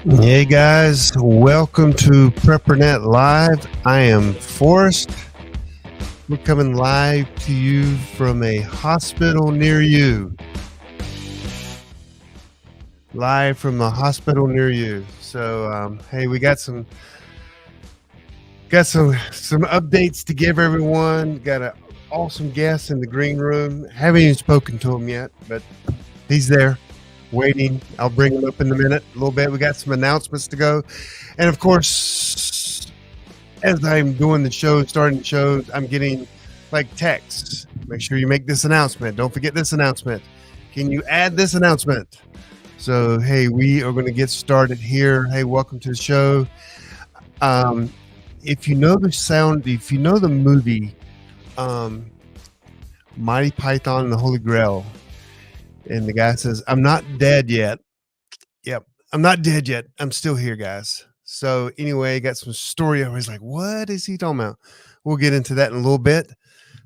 Hey guys, welcome to PrepperNet Live. I am Forrest. We're coming live to you from a hospital near you. Live from the hospital near you. So, hey, we got some updates to give everyone. Got an awesome guest in the green room. Haven't even spoken to him yet, but he's there. Waiting. I'll bring him up in a minute, a little bit. We got some announcements to go. And of course, as I'm doing the show, starting the shows, I'm getting like texts. Make sure you make this announcement. Don't forget this announcement. Can you add this announcement? So, hey, we are going to get started here. Hey, welcome to the show. If you know the movie Mighty Python and the Holy Grail, and the guy says, "I'm not dead yet." Yep, I'm not dead yet. I'm still here, guys. So anyway, got some story. I was like, what is he talking about? We'll get into that in a little bit.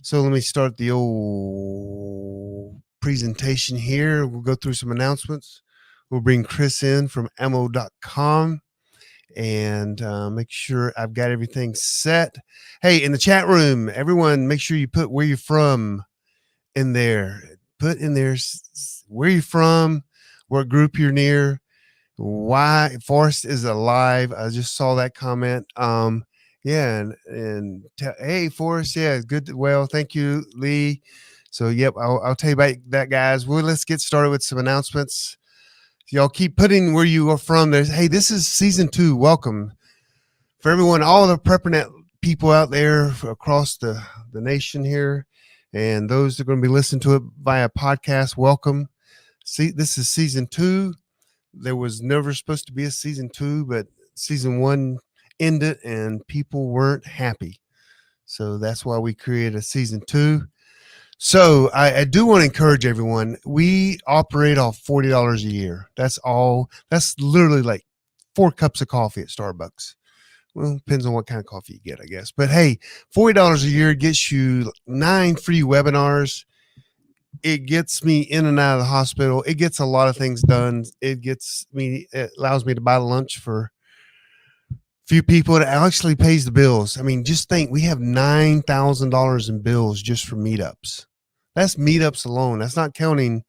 So let me start the old presentation here. We'll go through some announcements. We'll bring Chris in from ammo.com and make sure I've got everything set. Hey, in the chat room, everyone, make sure you put where you're from in there. Put in there where you're from, what group you're near, why Forrest is alive. I just saw that comment. Hey, Forrest, yeah, good. Well, thank you, Lee. So, yep, I'll tell you about that, guys. Well, let's get started with some announcements. Y'all keep putting where you are from. Hey, this is season 2. Welcome for everyone, all the PrepperNet people out there across the nation here. And those that are going to be listening to it via podcast, welcome. See, this is season 2. There was never supposed to be a season 2, but season 1 ended and people weren't happy. So that's why we created a season 2. So I do want to encourage everyone. We operate off $40 a year. That's all. That's literally like 4 cups of coffee at Starbucks. Well, depends on what kind of coffee you get, I guess. But hey, $40 a year gets you 9 free webinars. It gets me in and out of the hospital. It gets a lot of things done. It allows me to buy lunch for a few people. It actually pays the bills. I mean, just think, we have $9,000 in bills just for meetups. That's meetups alone. That's not counting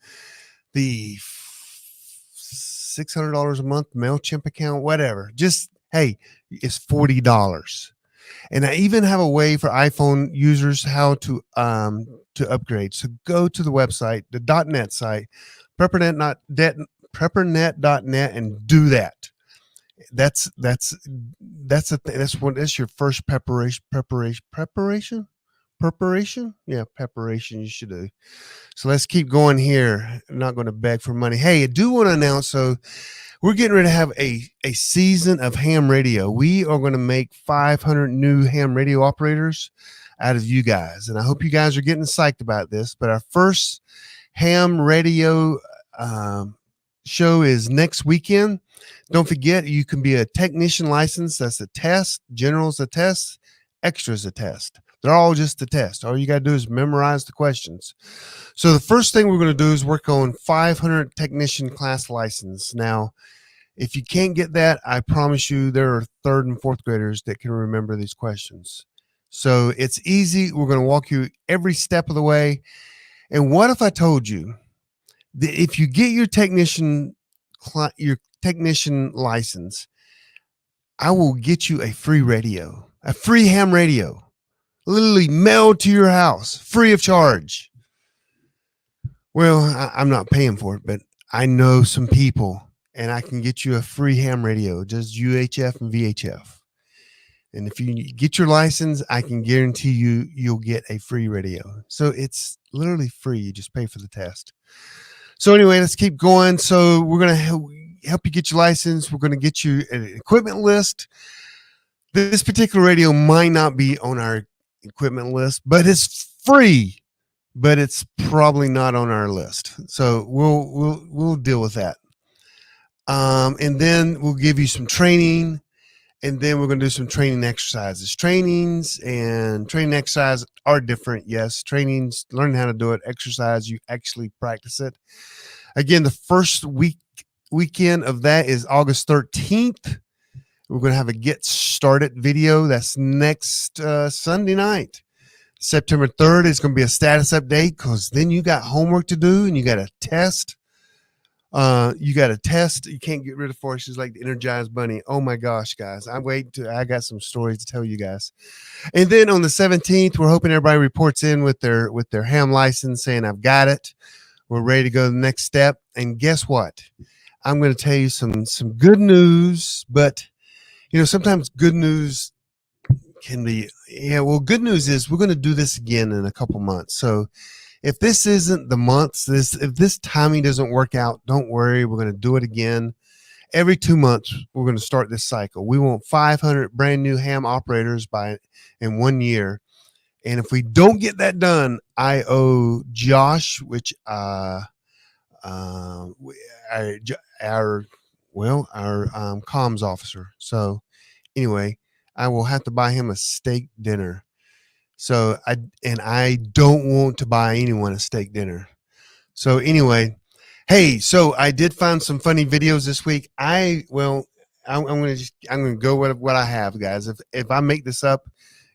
the $600 a month MailChimp account, whatever. Just, hey, it's $40. And I even have a way for iPhone users how to upgrade. So go to the website, the .net site, PrepperNet.net, and do that. That's your first preparation. Yeah, preparation you should do. So let's keep going here. I'm not going to beg for money. Hey, I do want to announce, so we're getting ready to have a season of ham radio. We are going to make 500 new ham radio operators out of you guys. And I hope you guys are getting psyched about this. But our first ham radio show is next weekend. Don't forget, you can be a technician license. That's a test. General's a test. Extra's a test. They're all just a test. All you got to do is memorize the questions. So the first thing we're going to do is work on 500 technician class license. Now, if you can't get that, I promise you there are 3rd and 4th graders that can remember these questions. So it's easy. We're going to walk you every step of the way. And what if I told you that if you get your technician license, I will get you a free radio, a free ham radio, literally mailed to your house, free of charge. Well, I'm not paying for it, but I know some people, and I can get you a free ham radio, just UHF and VHF. And if you get your license, I can guarantee you'll get a free radio. So it's literally free. You just pay for the test. So anyway, let's keep going. So we're going to help you get your license. We're going to get you an equipment list. This particular radio might not be on our equipment list, but it's free, but it's probably not on our list. So we'll deal with that. And then we'll give you some training, and then we're going to do some training exercises. Trainings and training exercises are different. Yes, trainings, learning how to do it. Exercise, you actually practice it. Again, the first week weekend of that is August 13th. We're going to have a get started video. That's next Sunday night. September 3rd is going to be a status update because then you got homework to do and you got a test. You got a test. You can't get rid of forces like the Energized Bunny. Oh my gosh, guys. I got some stories to tell you guys. And then on the 17th, we're hoping everybody reports in with their ham license saying, I've got it. We're ready to go to the next step. And guess what? I'm going to tell you some good news, but sometimes good news can be, good news is we're going to do this again in a couple months. So if this isn't the month, if this timing doesn't work out, don't worry. We're going to do it again. Every 2 months, we're going to start this cycle. We want 500 brand new ham operators in 1 year. And if we don't get that done, I owe Josh, which our comms officer. So anyway, I will have to buy him a steak dinner. So I don't want to buy anyone a steak dinner. So anyway, hey, so I did find some funny videos this week. I'm going to go with what I have, guys. If I make this up,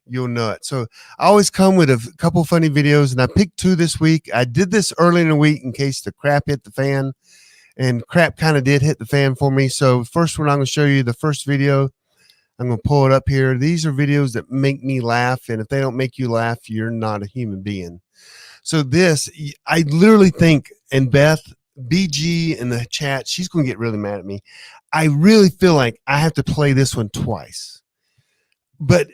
you'll know it. So I always come with a couple funny videos, and I picked 2 this week. I did this early in the week in case the crap hit the fan, and crap kind of did hit the fan for me. So first one, I'm going to show you the first video. I'm going to pull it up here. These are videos that make me laugh. And if they don't make you laugh, you're not a human being. So this, I literally think, and Beth, BG in the chat, she's going to get really mad at me. I really feel like I have to play this one twice. But,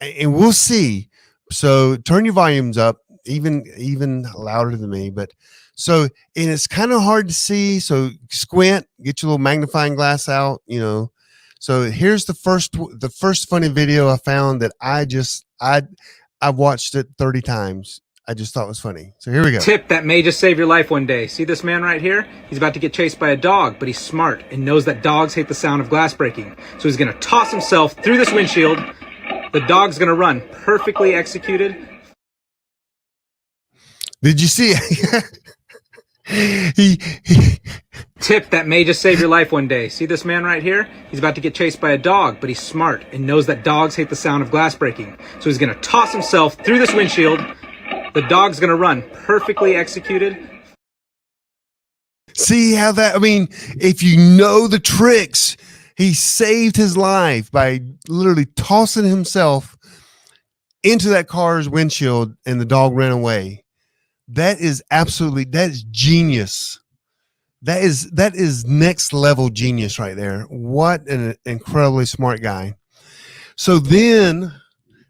and we'll see. So turn your volumes up, even louder than me. But so, and it's kind of hard to see. So squint, get your little magnifying glass out, So here's the first funny video I found that I've watched it 30 times. I just thought it was funny. So here we go. Tip that may just save your life one day. See this man right here? He's about to get chased by a dog, but he's smart and knows that dogs hate the sound of glass breaking. So he's going to toss himself through this windshield. The dog's going to run. Perfectly executed. Did you see it? Tip that may just save your life one day. See this man right here? He's about to get chased by a dog, but he's smart and knows that dogs hate the sound of glass breaking. So he's going to toss himself through this windshield. The dog's going to run. Perfectly executed. See how if you know the tricks, he saved his life by literally tossing himself into that car's windshield and the dog ran away. That is genius. That is next level genius right there. What an incredibly smart guy. So then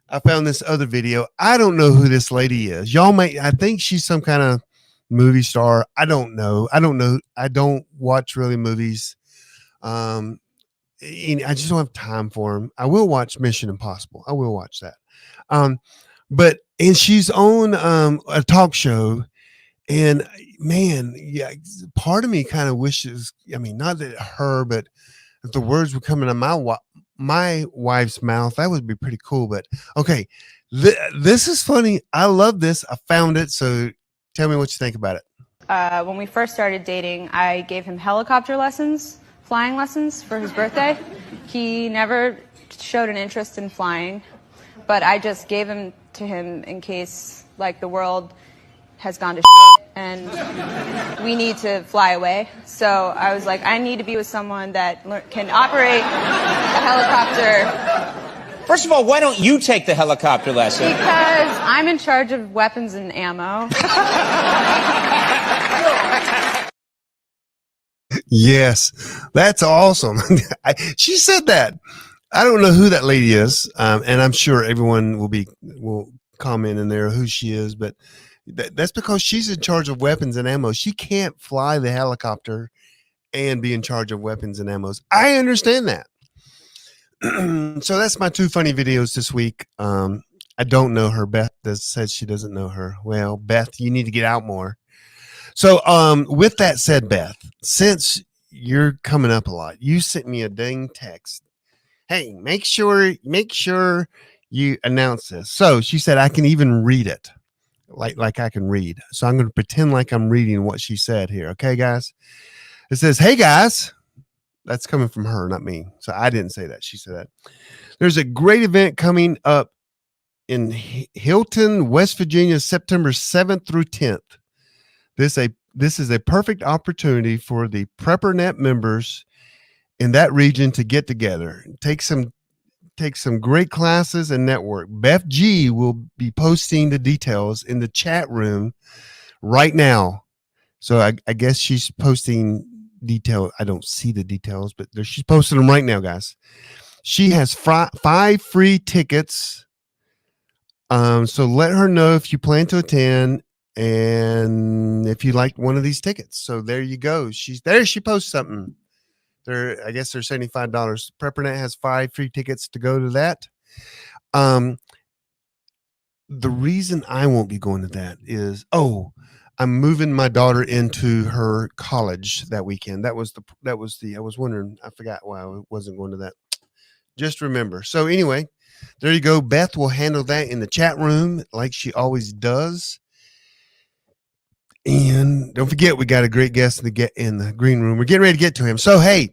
I found this other video. I don't know who this lady is. I think she's some kind of movie star. I don't know. I don't watch really movies. I just don't have time for them. I will watch Mission Impossible. I will watch that. And she's on a talk show, and man, yeah, part of me kind of wishes, not that her, but if the words were coming out of my wife's mouth, that would be pretty cool. But okay, this is funny. I love this. I found it. So tell me what you think about it. When we first started dating, I gave him helicopter lessons, flying lessons for his birthday. He never showed an interest in flying, but I just gave him to him in case the world has gone to shit and we need to fly away. So I was like, I need to be with someone that can operate a helicopter. First of all, why don't you take the helicopter lesson? Because I'm in charge of weapons and ammo. Yes, that's awesome. She said that. I don't know who that lady is, and I'm sure everyone will comment in there who she is, but that's because she's in charge of weapons and ammo. She can't fly the helicopter and be in charge of weapons and ammos. I understand that. So that's my 2 funny videos this week. I don't know her. Beth said she doesn't know her. Well, Beth, you need to get out more. So with that said, Beth, since you're coming up a lot, you sent me a dang text. Hey, make sure you announce this. So she said I can even read it, like I can read. So I'm going to pretend like I'm reading what she said here. Okay, guys. It says, "Hey guys." That's coming from her, not me. So I didn't say that. She said that. There's a great event coming up in Hilton, West Virginia, September 7th through 10th. This is a perfect opportunity for the PrepperNet members in that region to get together, take some great classes and network. Beth G will be posting the details in the chat room right now. So I guess she's posting detail. I don't see the details, but she's posting them right now, guys. She has 5 free tickets. So let her know if you plan to attend and if you like one of these tickets. So there you go. She's there. She posts something. I guess they're $75. PrepperNet has 5 free tickets to go to that. The reason I won't be going to that is, I'm moving my daughter into her college that weekend. That was the I was wondering, I forgot why I wasn't going to that. Just remember. So anyway, there you go. Beth will handle that in the chat room like she always does. And don't forget, we got a great guest in the green room. We're getting ready to get to him. So, hey,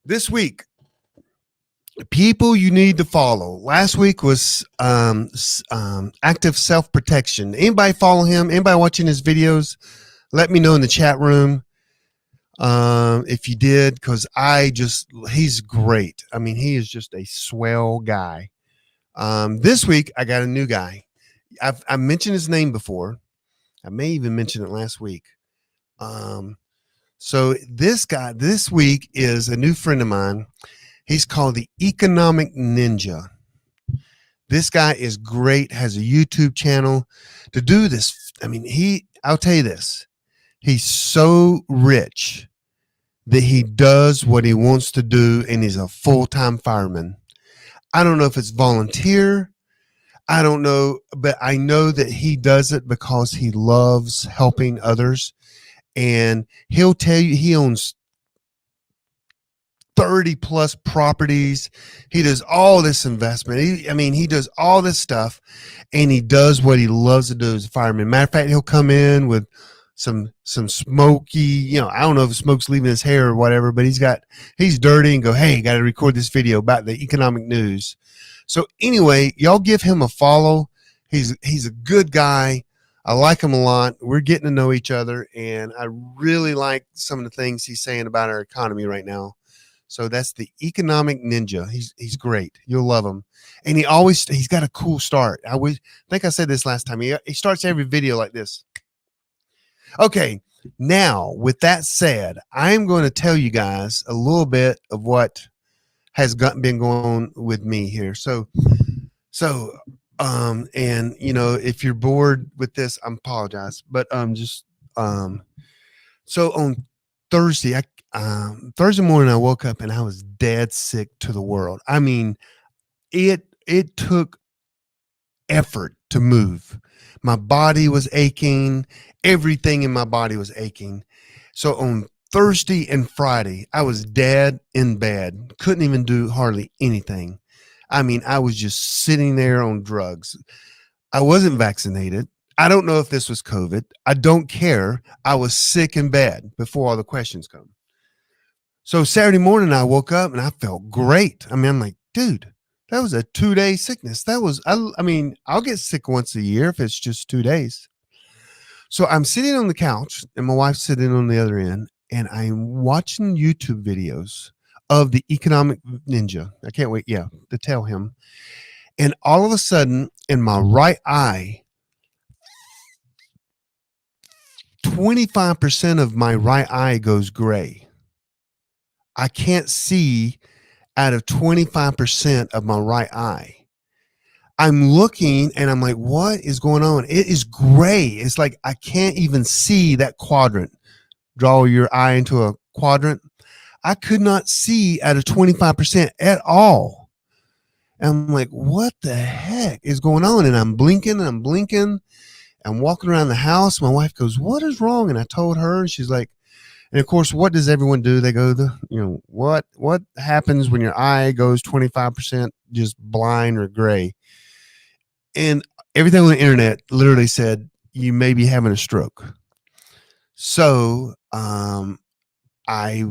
this week, people you need to follow. Last week was active self-protection. Anybody follow him? Anybody watching his videos? Let me know in the chat room if you did, because he's great. I mean, he is just a swell guy. This week, I got a new guy. I mentioned his name before. I may even mention it last week. So this guy this week is a new friend of mine. He's called the Economic Ninja. This guy is great, has a YouTube channel to do this. I mean, I'll tell you this. He's so rich that he does what he wants to do, and he's a full-time fireman. I don't know if it's volunteer. I don't know, but I know that he does it because he loves helping others. And he'll tell you he owns 30 plus properties. He does all this investment. He does all this stuff, and he does what he loves to do as a fireman. Matter of fact, he'll come in with some smoky, I don't know if smoke's leaving his hair or whatever, but he's dirty, and go, hey, got to record this video about the economic news. So anyway, y'all give him a follow. He's a good guy. I like him a lot. We're getting to know each other, and I really like some of the things he's saying about our economy right now. So that's the Economic Ninja. He's great. You'll love him. And he's got a cool start. I think I said this last time. He starts every video like this. Okay. Now, with that said, I'm going to tell you guys a little bit of what has been going on with me here. So, and if you're bored with this, I apologize, but so on Thursday, Thursday morning, I woke up and I was dead sick to the world. I mean, it took effort to move. My body was aching. Everything in my body was aching. So on Thursday and Friday, I was dead in bed. Couldn't even do hardly anything. I mean, I was just sitting there on drugs. I wasn't vaccinated. I don't know if this was COVID. I don't care. I was sick in bed before all the questions come. So Saturday morning, I woke up and I felt great. I mean, I'm like, dude, that was a 2-day sickness. I'll get sick once a year if it's just 2 days. So I'm sitting on the couch and my wife's sitting on the other end, and I'm watching YouTube videos of the Economic Ninja. I can't wait, to tell him. And all of a sudden, in my right eye, 25% of my right eye goes gray. I can't see out of 25% of my right eye. I'm looking and I'm like, what is going on? It is gray. It's like I can't even see that quadrant. Draw your eye into a quadrant. I could not see out of 25% at all. And I'm like, what the heck is going on? And I'm blinking and I'm blinking. I'm walking around the house. My wife goes, what is wrong? And I told her, and she's like, and of course, what does everyone do? They go, what happens when your eye goes 25% just blind or gray? And everything on the internet literally said, you may be having a stroke. So, I,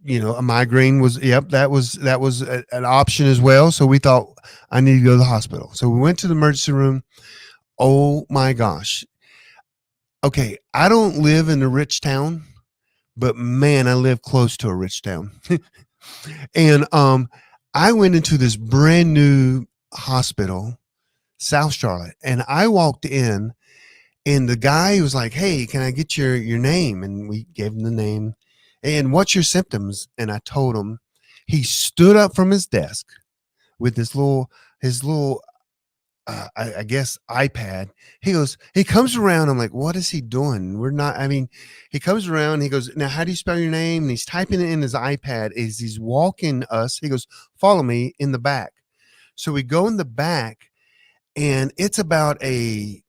a migraine was, that was an option as well. So we thought I need to go to the hospital. So we went to the emergency room. Oh my gosh. Okay. I don't live in a rich town, but man, I live close to a rich town. And I went into this brand new hospital, South Charlotte, and I walked in, and the guy was like, "Hey, can I get your name?" And we gave him the name. And what's your symptoms? And I told him. He stood up from his desk with his little I guess iPad. He comes around. I'm like, what is he doing? We're not, I mean, he comes around. He goes, now, how do you spell your name? And he's typing it in his iPad as he's walking us. He goes, follow me in the back. So we go in the back, and it's about a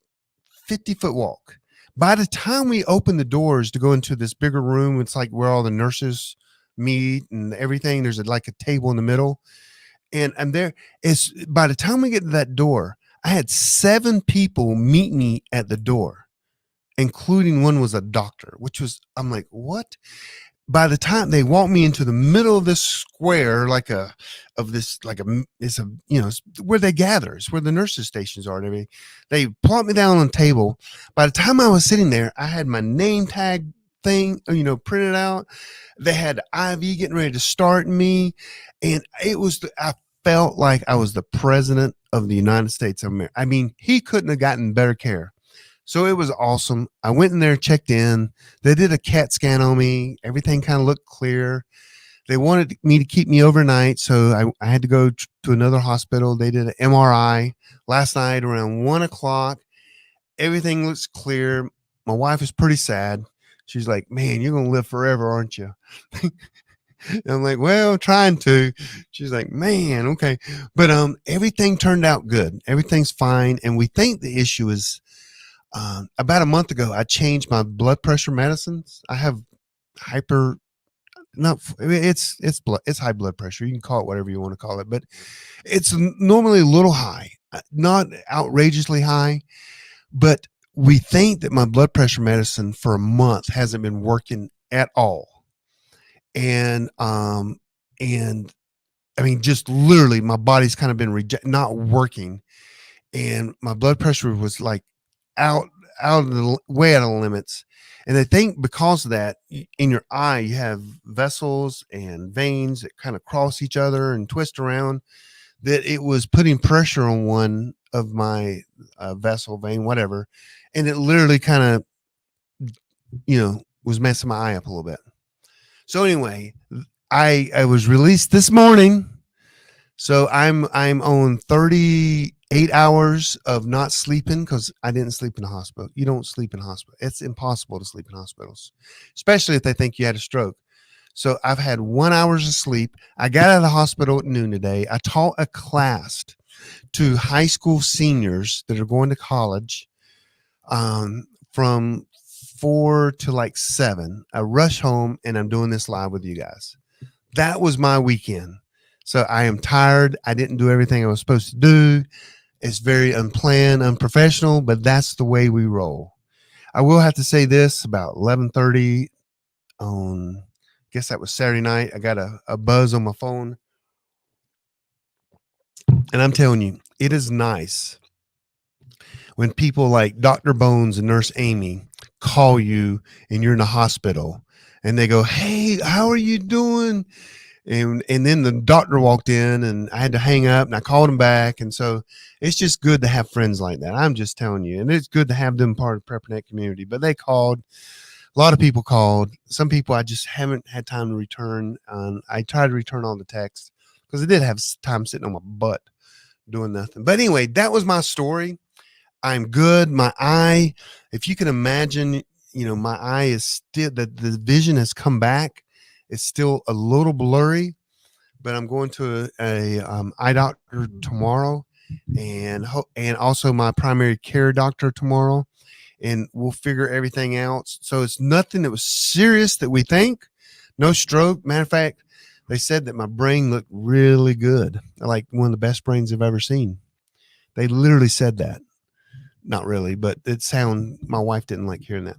50-foot walk. By the time we open the doors to go into this bigger room, it's like where all the nurses meet and everything. There's like a table in the middle. And I'm there. It's by the time we get to that door, I had 7 people meet me at the door, including one was a doctor, I'm like, what? By the time they walked me into the middle of this square, it's where they gather, it's where the nurses stations are and everything. They plopped me down on the table. By the time I was sitting there, I had my name tag thing, printed out. They had IV getting ready to start me. And I felt like I was the president of the United States of America. I mean, he couldn't have gotten better care. So it was awesome. I went in there, checked in. They did a CAT scan on me. Everything kind of looked clear. They wanted me to keep me overnight. So I had to go to another hospital. They did an MRI last night around 1:00. Everything looks clear. My wife is pretty sad. She's like, man, you're going to live forever, aren't you? And I'm like, well, trying to. She's like, man, okay. But everything turned out good. Everything's fine. And we think the issue is about a month ago, I changed my blood pressure medicines. I have it's high blood pressure. You can call it whatever you want to call it, but it's normally a little high, not outrageously high, but we think that my blood pressure medicine for a month hasn't been working at all. And I mean, just literally my body's kind of been not working, and my blood pressure was like way out of the limits. And I think because of that, in your eye, you have vessels and veins that kind of cross each other and twist around, that it was putting pressure on one of my vessel, vein, whatever. And it literally kind of, was messing my eye up a little bit. So anyway, I was released this morning. So I'm on 38 hours of not sleeping because I didn't sleep in the hospital. You don't sleep in hospital. It's impossible to sleep in hospitals, especially if they think you had a stroke. So I've had 1 hour of sleep. I got out of the hospital at noon today. I taught a class to high school seniors that are going to college from 4 to like 7. I rush home and I'm doing this live with you guys. That was my weekend. So I am tired. I didn't do everything I was supposed to do. It's very unplanned, unprofessional, but that's the way we roll. I will have to say this: about 11:30 on, I guess that was Saturday night, I got a buzz on my phone. And I'm telling you, it is nice when people like Dr. Bones and Nurse Amy call you and you're in the hospital and they go, hey, how are you doing? And then the doctor walked in and I had to hang up and I called him back. And so it's just good to have friends like that. I'm just telling you. And it's good to have them part of the PrepperNet community. But they called. A lot of people called. Some people I just haven't had time to return. I tried to return all the texts because I did have time sitting on my butt doing nothing. But anyway, that was my story. I'm good. My eye, if you can imagine, my eye is still, the vision has come back. It's still a little blurry, but I'm going to a eye doctor tomorrow, and also my primary care doctor tomorrow, and we'll figure everything out. So it's nothing that was serious that we think. No stroke. Matter of fact, they said that my brain looked really good, like one of the best brains I've ever seen. They literally said that. Not really, but my wife didn't like hearing that.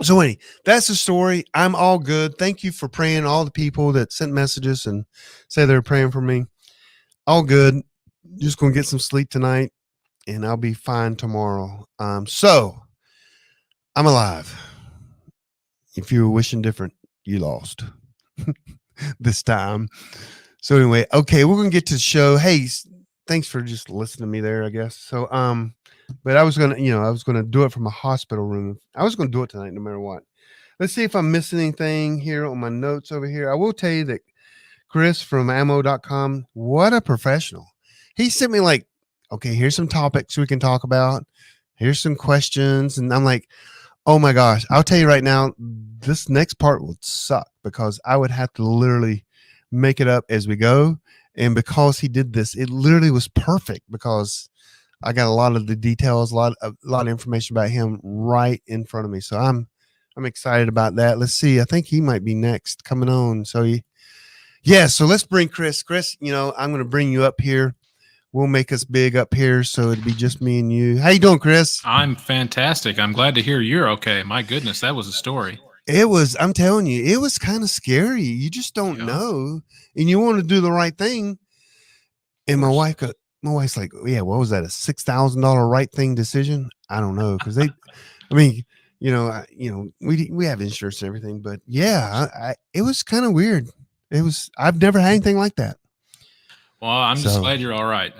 So anyway, that's the story. I'm all good. Thank you for praying. All the people that sent messages and say they're praying for me. All good. Just gonna get some sleep tonight, and I'll be fine tomorrow. So I'm alive. If you were wishing different, you lost this time. So anyway, okay, we're gonna get to the show. Hey, thanks for just listening to me there, I guess. So but I was gonna do it from a hospital room. I was gonna do it tonight, no matter what. Let's see if I'm missing anything here on my notes over here. I will tell you that Chris from ammo.com, what a professional. He sent me like, okay, here's some topics we can talk about. Here's some questions. And I'm like, oh my gosh, I'll tell you right now, this next part would suck because I would have to literally make it up as we go. And because he did this, it literally was perfect because I got a lot of the details, a lot of information about him right in front of me. So I'm excited about that. Let's see. I think he might be next coming on. So so let's bring Chris. Chris, I'm going to bring you up here. We'll make us big up here, so it'd be just me and you. How you doing, Chris? I'm fantastic. I'm glad to hear you're okay. My goodness, that was a story. I'm telling you, it was kind of scary. You just don't know, and you want to do the right thing. And my wife's like, yeah, what was that? A $6,000 right thing decision? I don't know. Cause we have insurance and everything, but yeah, it was kind of weird. I've never had anything like that. Well, I'm just glad you're all right.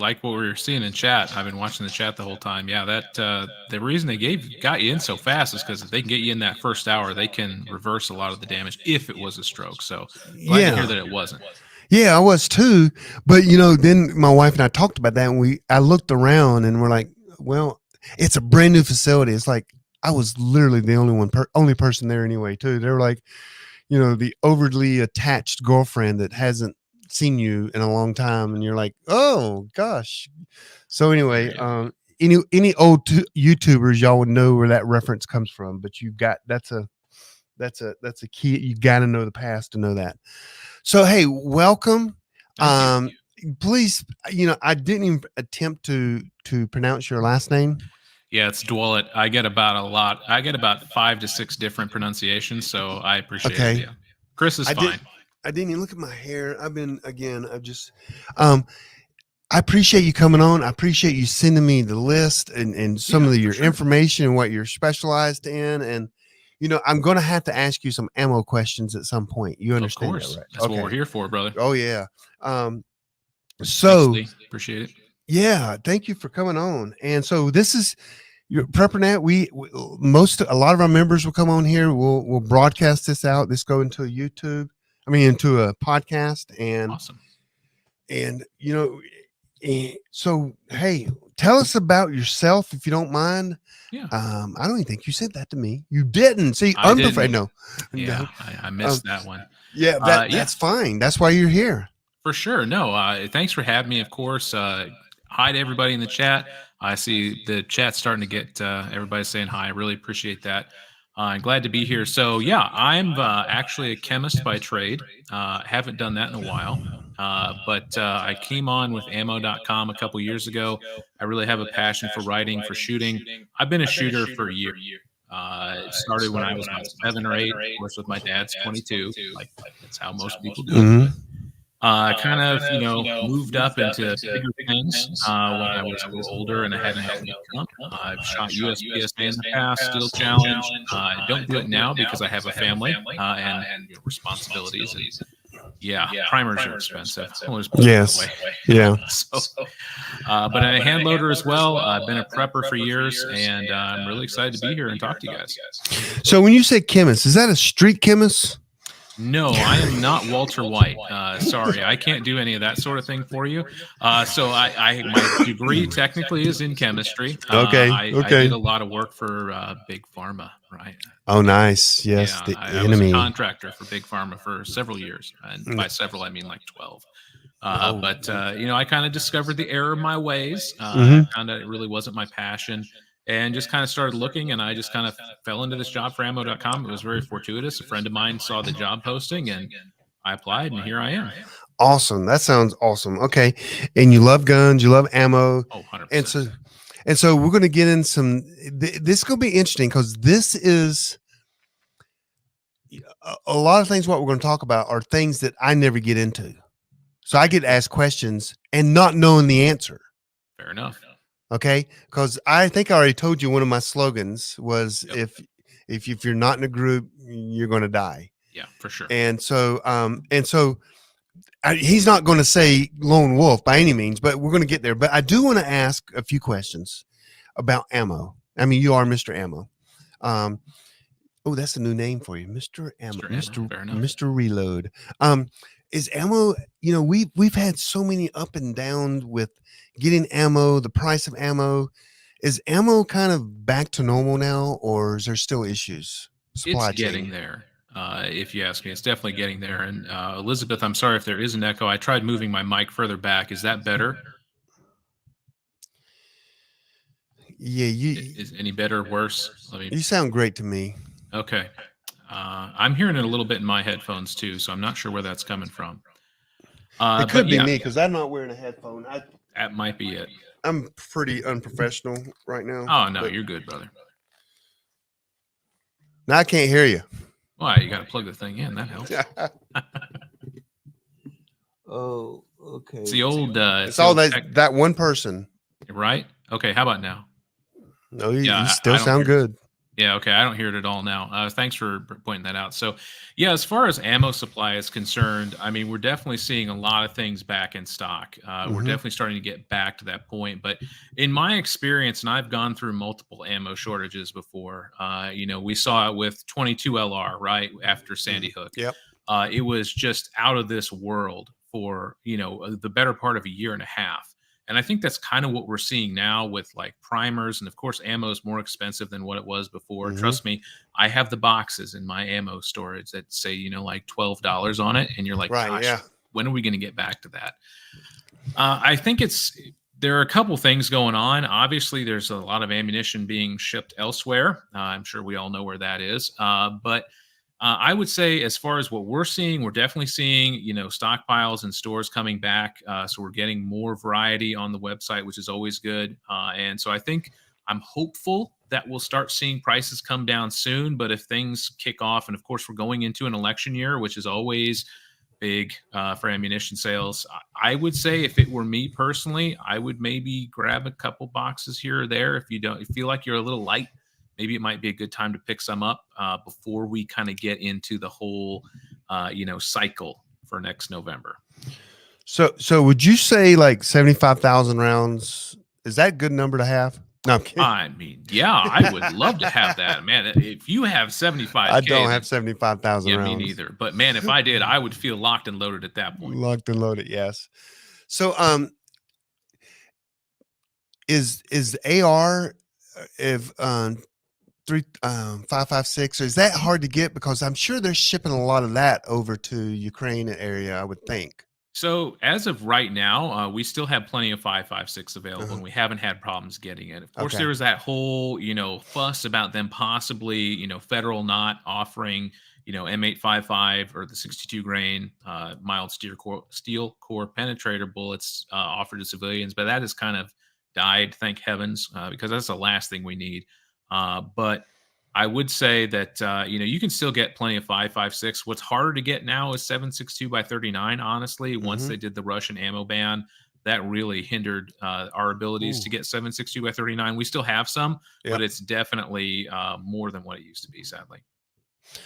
Like what we were seeing in chat, I've been watching the chat the whole time. Yeah, that the reason they got you in so fast is because if they can get you in that first hour, they can reverse a lot of the damage if it was a stroke. So glad to hear that it wasn't. Yeah, I was too. But then my wife and I talked about that, and I looked around and we're like, well, it's a brand new facility. It's like I was literally the only person there anyway, too. They were like, the overly attached girlfriend that hasn't seen you in a long time, and you're like, oh gosh. So anyway, any old YouTubers, y'all would know where that reference comes from, but that's a key. You got to know the past to know that. So hey, welcome. Please, I didn't even attempt to pronounce your last name. Yeah, it's Dwulet. I get about 5 to 6 different pronunciations, so I appreciate it. Yeah. Chris is fine. I didn't even look at my hair. I appreciate you coming on. I appreciate you sending me the list and some of your information and what you're specialized in. And, I'm going to have to ask you some ammo questions at some point. You understand that, right? That's what we're here for, brother. Oh, yeah. Thanks, Lee. Appreciate it. Yeah. Thank you for coming on. And so this is your PrepperNet. A lot of our members will come on here. We'll broadcast this out. This go into into a podcast, and awesome. And so hey, tell us about yourself if you don't mind. Yeah. I don't even think you said that to me. You didn't. See, unprepared. No. Yeah, I missed that one. Yeah, that's fine. That's why you're here. For sure. No, thanks for having me, of course. Hi to everybody in the chat. I see the chat starting to get everybody saying hi. I really appreciate that. I'm glad to be here. So yeah, I'm actually a chemist by trade. Haven't done that in a while, but I came on with ammo.com a couple years ago. I really have a passion for writing, for shooting. I've been a shooter for a year. It started when I was about 7 or 8, of course, with my dad's 22. Like that's how most people do it. Mm-hmm. Kind of, moved up into bigger things when I was a little older and I hadn't had income. I've shot USPSA in the past, Steel Challenge. I don't do it now because I have a family and responsibilities. And, primers are expensive. Yes. Yeah. But I'm a hand loader as well. I've been a prepper for years, and I'm really excited to be here and talk to you guys. So when you say chemist, is that a street chemist? No, I am not Walter White. Sorry, I can't do any of that sort of thing for you. So my degree technically is in chemistry. Okay. I did a lot of work for Big Pharma, right? Oh, nice. Yes, yeah, I was a contractor for Big Pharma for several years, and by several I mean like 12. But I kind of discovered the error of my ways. I found out it really wasn't my passion. And just kind of started looking, and I just kind of fell into this job for ammo.com. It was very fortuitous. A friend of mine saw the job posting, and I applied, and here I am. Awesome. That sounds awesome. Okay. And you love guns, you love ammo. Oh, 100%. And so, And so we're going to get in some. This is going to be interesting because this is a lot of things. What we're going to talk about are things that I never get into. So I get asked questions and not knowing the answer. Fair enough. Okay, because I think I already told you one of my slogans was if you're not in a group, you're going to die. Yeah, for sure. And so he's not going to say lone wolf by any means, but we're going to get there. But I do want to ask a few questions about ammo. I mean, you are Mr. Ammo. Oh, that's a new name for you, Mr. Ammo, Mr. Reload. Is ammo? You know, we've had so many up and down with getting ammo, the price of ammo. Is ammo kind of back to normal now, or is there still issues? It's getting there. If you ask me, it's definitely getting there. And Elizabeth, I'm sorry if there is an echo. I tried moving my mic further back. Is that better? Yeah, is any better or worse? You sound great to me. Okay. I'm hearing it a little bit in my headphones too, so I'm not sure where that's coming from. It could be me because I'm not wearing a headphone. That might be it. I'm pretty unprofessional right now. Oh, no, you're good, brother. Now I can't hear you. Why? You got to plug the thing in. That helps. Oh, okay. It's the old. It's all that one person. Right? Okay. How about now? No, you still sound good. Yeah, okay. I don't hear it at all now. Thanks for pointing that out. So, yeah, as far as ammo supply is concerned, I mean, we're definitely seeing a lot of things back in stock. We're definitely starting to get back to that point. But in my experience, and I've gone through multiple ammo shortages before, you know, we saw it with 22 LR, right, after Sandy Hook. Yep. It was just out of this world for, you know, the better part of a year and a half. And I think that's kind of what we're seeing now with like primers. And of course, ammo is more expensive than what it was before. Trust me, I have the boxes in my ammo storage that say, you know, like $12 on it. And you're like, right, gosh, yeah. When are we going to get back to that? I think there are a couple things going on. Obviously, there's a lot of ammunition being shipped elsewhere. I'm sure we all know where that is. But I would say as far as what we're seeing, we're definitely seeing, you know, stockpiles and stores coming back. So we're getting more variety on the website, which is always good. And so I think I'm hopeful that we'll start seeing prices come down soon. But if things kick off, and of course, we're going into an election year, which is always big for ammunition sales. I would say if it were me personally, I would maybe grab a couple boxes here or there. If you feel like you're a little light, maybe it might be a good time to pick some up before we kind of get into the whole, you know, cycle for next November. So would you say like 75,000 rounds? Is that a good number to have? No, I'm kidding. I mean, yeah, I would love to have that, man. If you have 75, I don't have 75,000 rounds. Me neither. But man, if I did, I would feel locked and loaded at that point. Locked and loaded, yes. So, is the AR if 5.56, is that hard to get? Because I'm sure they're shipping a lot of that over to Ukraine area, I would think. So as of right now, we still have plenty of 5.56 available, and we haven't had problems getting it. Of course, there was that whole, you know, fuss about them possibly, you know, federal not offering, you know, M855 or the 62 grain mild steel core penetrator bullets offered to civilians, but that has kind of died, thank heavens, because that's the last thing we need. But I would say that, you know, you can still get plenty of 5.56. What's harder to get now is 7.62 by 39. Honestly, once they did the Russian ammo ban, that really hindered our abilities to get 7.62 by 39. We still have some, but it's definitely more than what it used to be, sadly.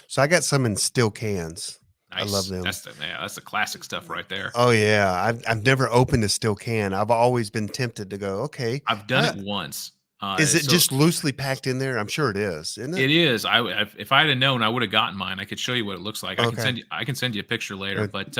So I got some in steel cans. Nice. I love them. That's the classic stuff right there. Oh yeah, I've never opened a steel can. I've always been tempted to go. Okay, I've done it once. Is it just loosely packed in there? I'm sure it is, isn't it? It is. If I had known, I would have gotten mine. I could show you what it looks like. I can send you a picture later. But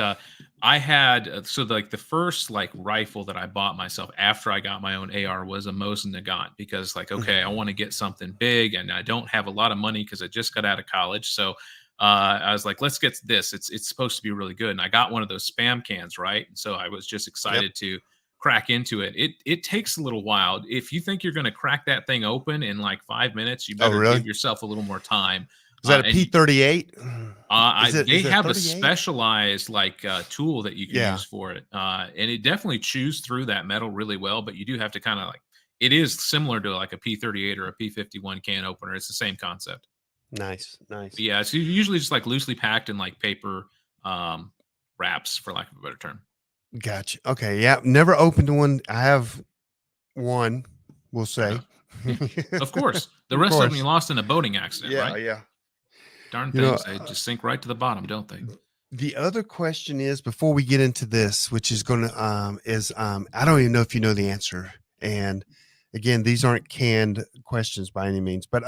I had like the first like rifle that I bought myself after I got my own AR was a Mosin Nagant, because like, okay, I want to get something big and I don't have a lot of money because I just got out of college. So I was like, let's get this. It's supposed to be really good. And I got one of those spam cans, right? And so I was just excited to crack into it. It takes a little while. If you think you're going to crack that thing open in like 5 minutes, you better give yourself a little more time. Is that a P38? They have a specialized like tool that you can use for it, and it definitely chews through that metal really well. But you do have to kind of like it is similar to like a P38 or a P51 can opener. It's the same concept. Nice. But yeah, it's usually just like loosely packed in like paper wraps, for lack of a better term. Gotcha. Okay. Yeah. Never opened one. I have one, we'll say. Of course. The Of rest of them course. you lost in a boating accident, Yeah. right? Yeah. Darn You know, things. They just sink right to the bottom, don't they? the other question is, before we get into this, which is going to, I don't even know if you know the answer. And again, these aren't canned questions by any means, but,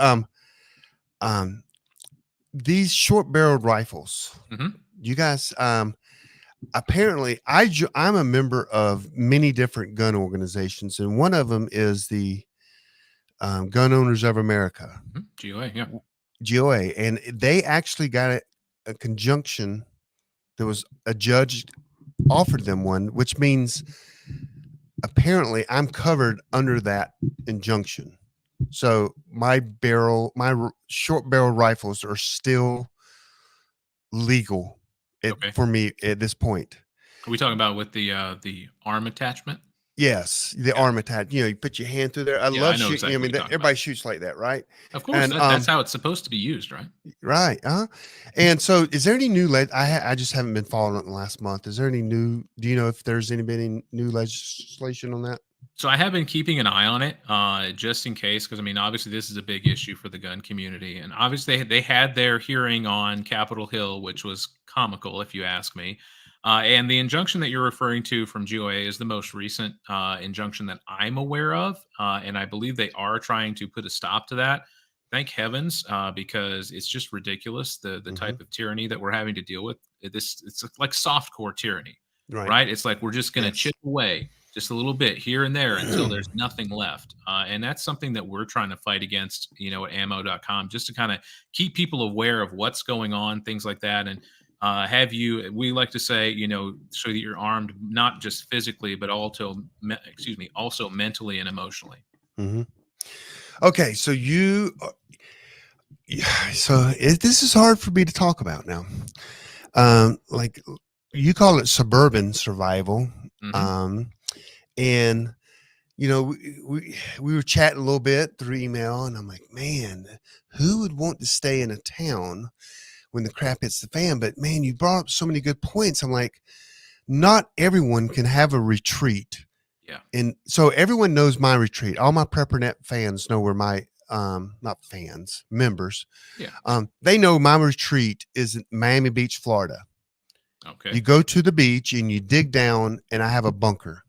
these short barreled rifles, Mhm. you guys, apparently I'm a member of many different gun organizations, and one of them is the Gun Owners of America, GOA, yeah. GOA, and they actually got a conjunction. There was a judge offered them one, which means apparently I'm covered under that injunction. So my short barrel rifles are still legal Okay. for me at this point. Are we talking about with the arm attachment? Yes, the arm attach. You put your hand through there. I Yeah, love I know shooting. exactly I what mean, you're talking everybody about. shoots like that, right? Of course, And that's how it's supposed to be used, right? right. And so, is there any new? I just haven't been following it in the last month. Is there any new? Do you know if there's any new legislation on that? So I have been keeping an eye on it, just in case, because I mean, obviously, this is a big issue for the gun community, and obviously, they had their hearing on Capitol Hill, which was comical, if you ask me. And the injunction that you're referring to from GOA is the most recent injunction that I'm aware of, and I believe they are trying to put a stop to that. Thank heavens, because it's just ridiculous the type of tyranny that we're having to deal with. It's like softcore tyranny, Right. right? It's like we're just going to Yes. chip away just a little bit here and there until there's nothing left. And that's something that we're trying to fight against, at ammo.com, just to kind of keep people aware of what's going on, things like that. And we like to say, so that you're armed, not just physically, but also mentally and emotionally. Mm-hmm. Okay, so this is hard for me to talk about now. Like you call it suburban survival. Mhm. And we were chatting a little bit through email, and I'm like, man, who would want to stay in a town when the crap hits the fan? But man, you brought up so many good points. I'm like, not everyone can have a retreat. Yeah. And so everyone knows my retreat. All my PrepperNet fans know where my not fans, members. Yeah. They know my retreat is in Miami Beach, Florida. Okay. You go to the beach and you dig down, and I have a bunker.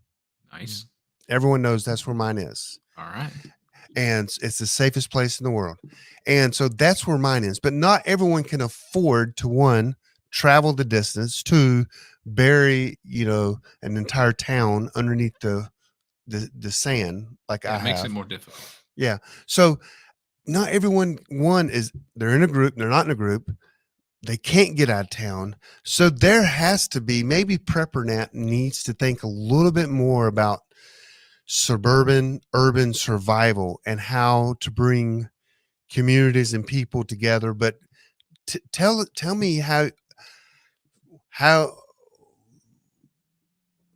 Nice. Everyone knows that's where mine is. All right. And it's the safest place in the world. And so that's where mine is. But not everyone can afford to, one, travel the distance, two, bury, an entire town underneath the sand like I It makes have. it more difficult. Yeah. So not everyone, they're in a group, they're not in a group. They can't get out of town. So there has to be, maybe PrepperNet needs to think a little bit more about suburban urban survival and how to bring communities and people together. But tell me how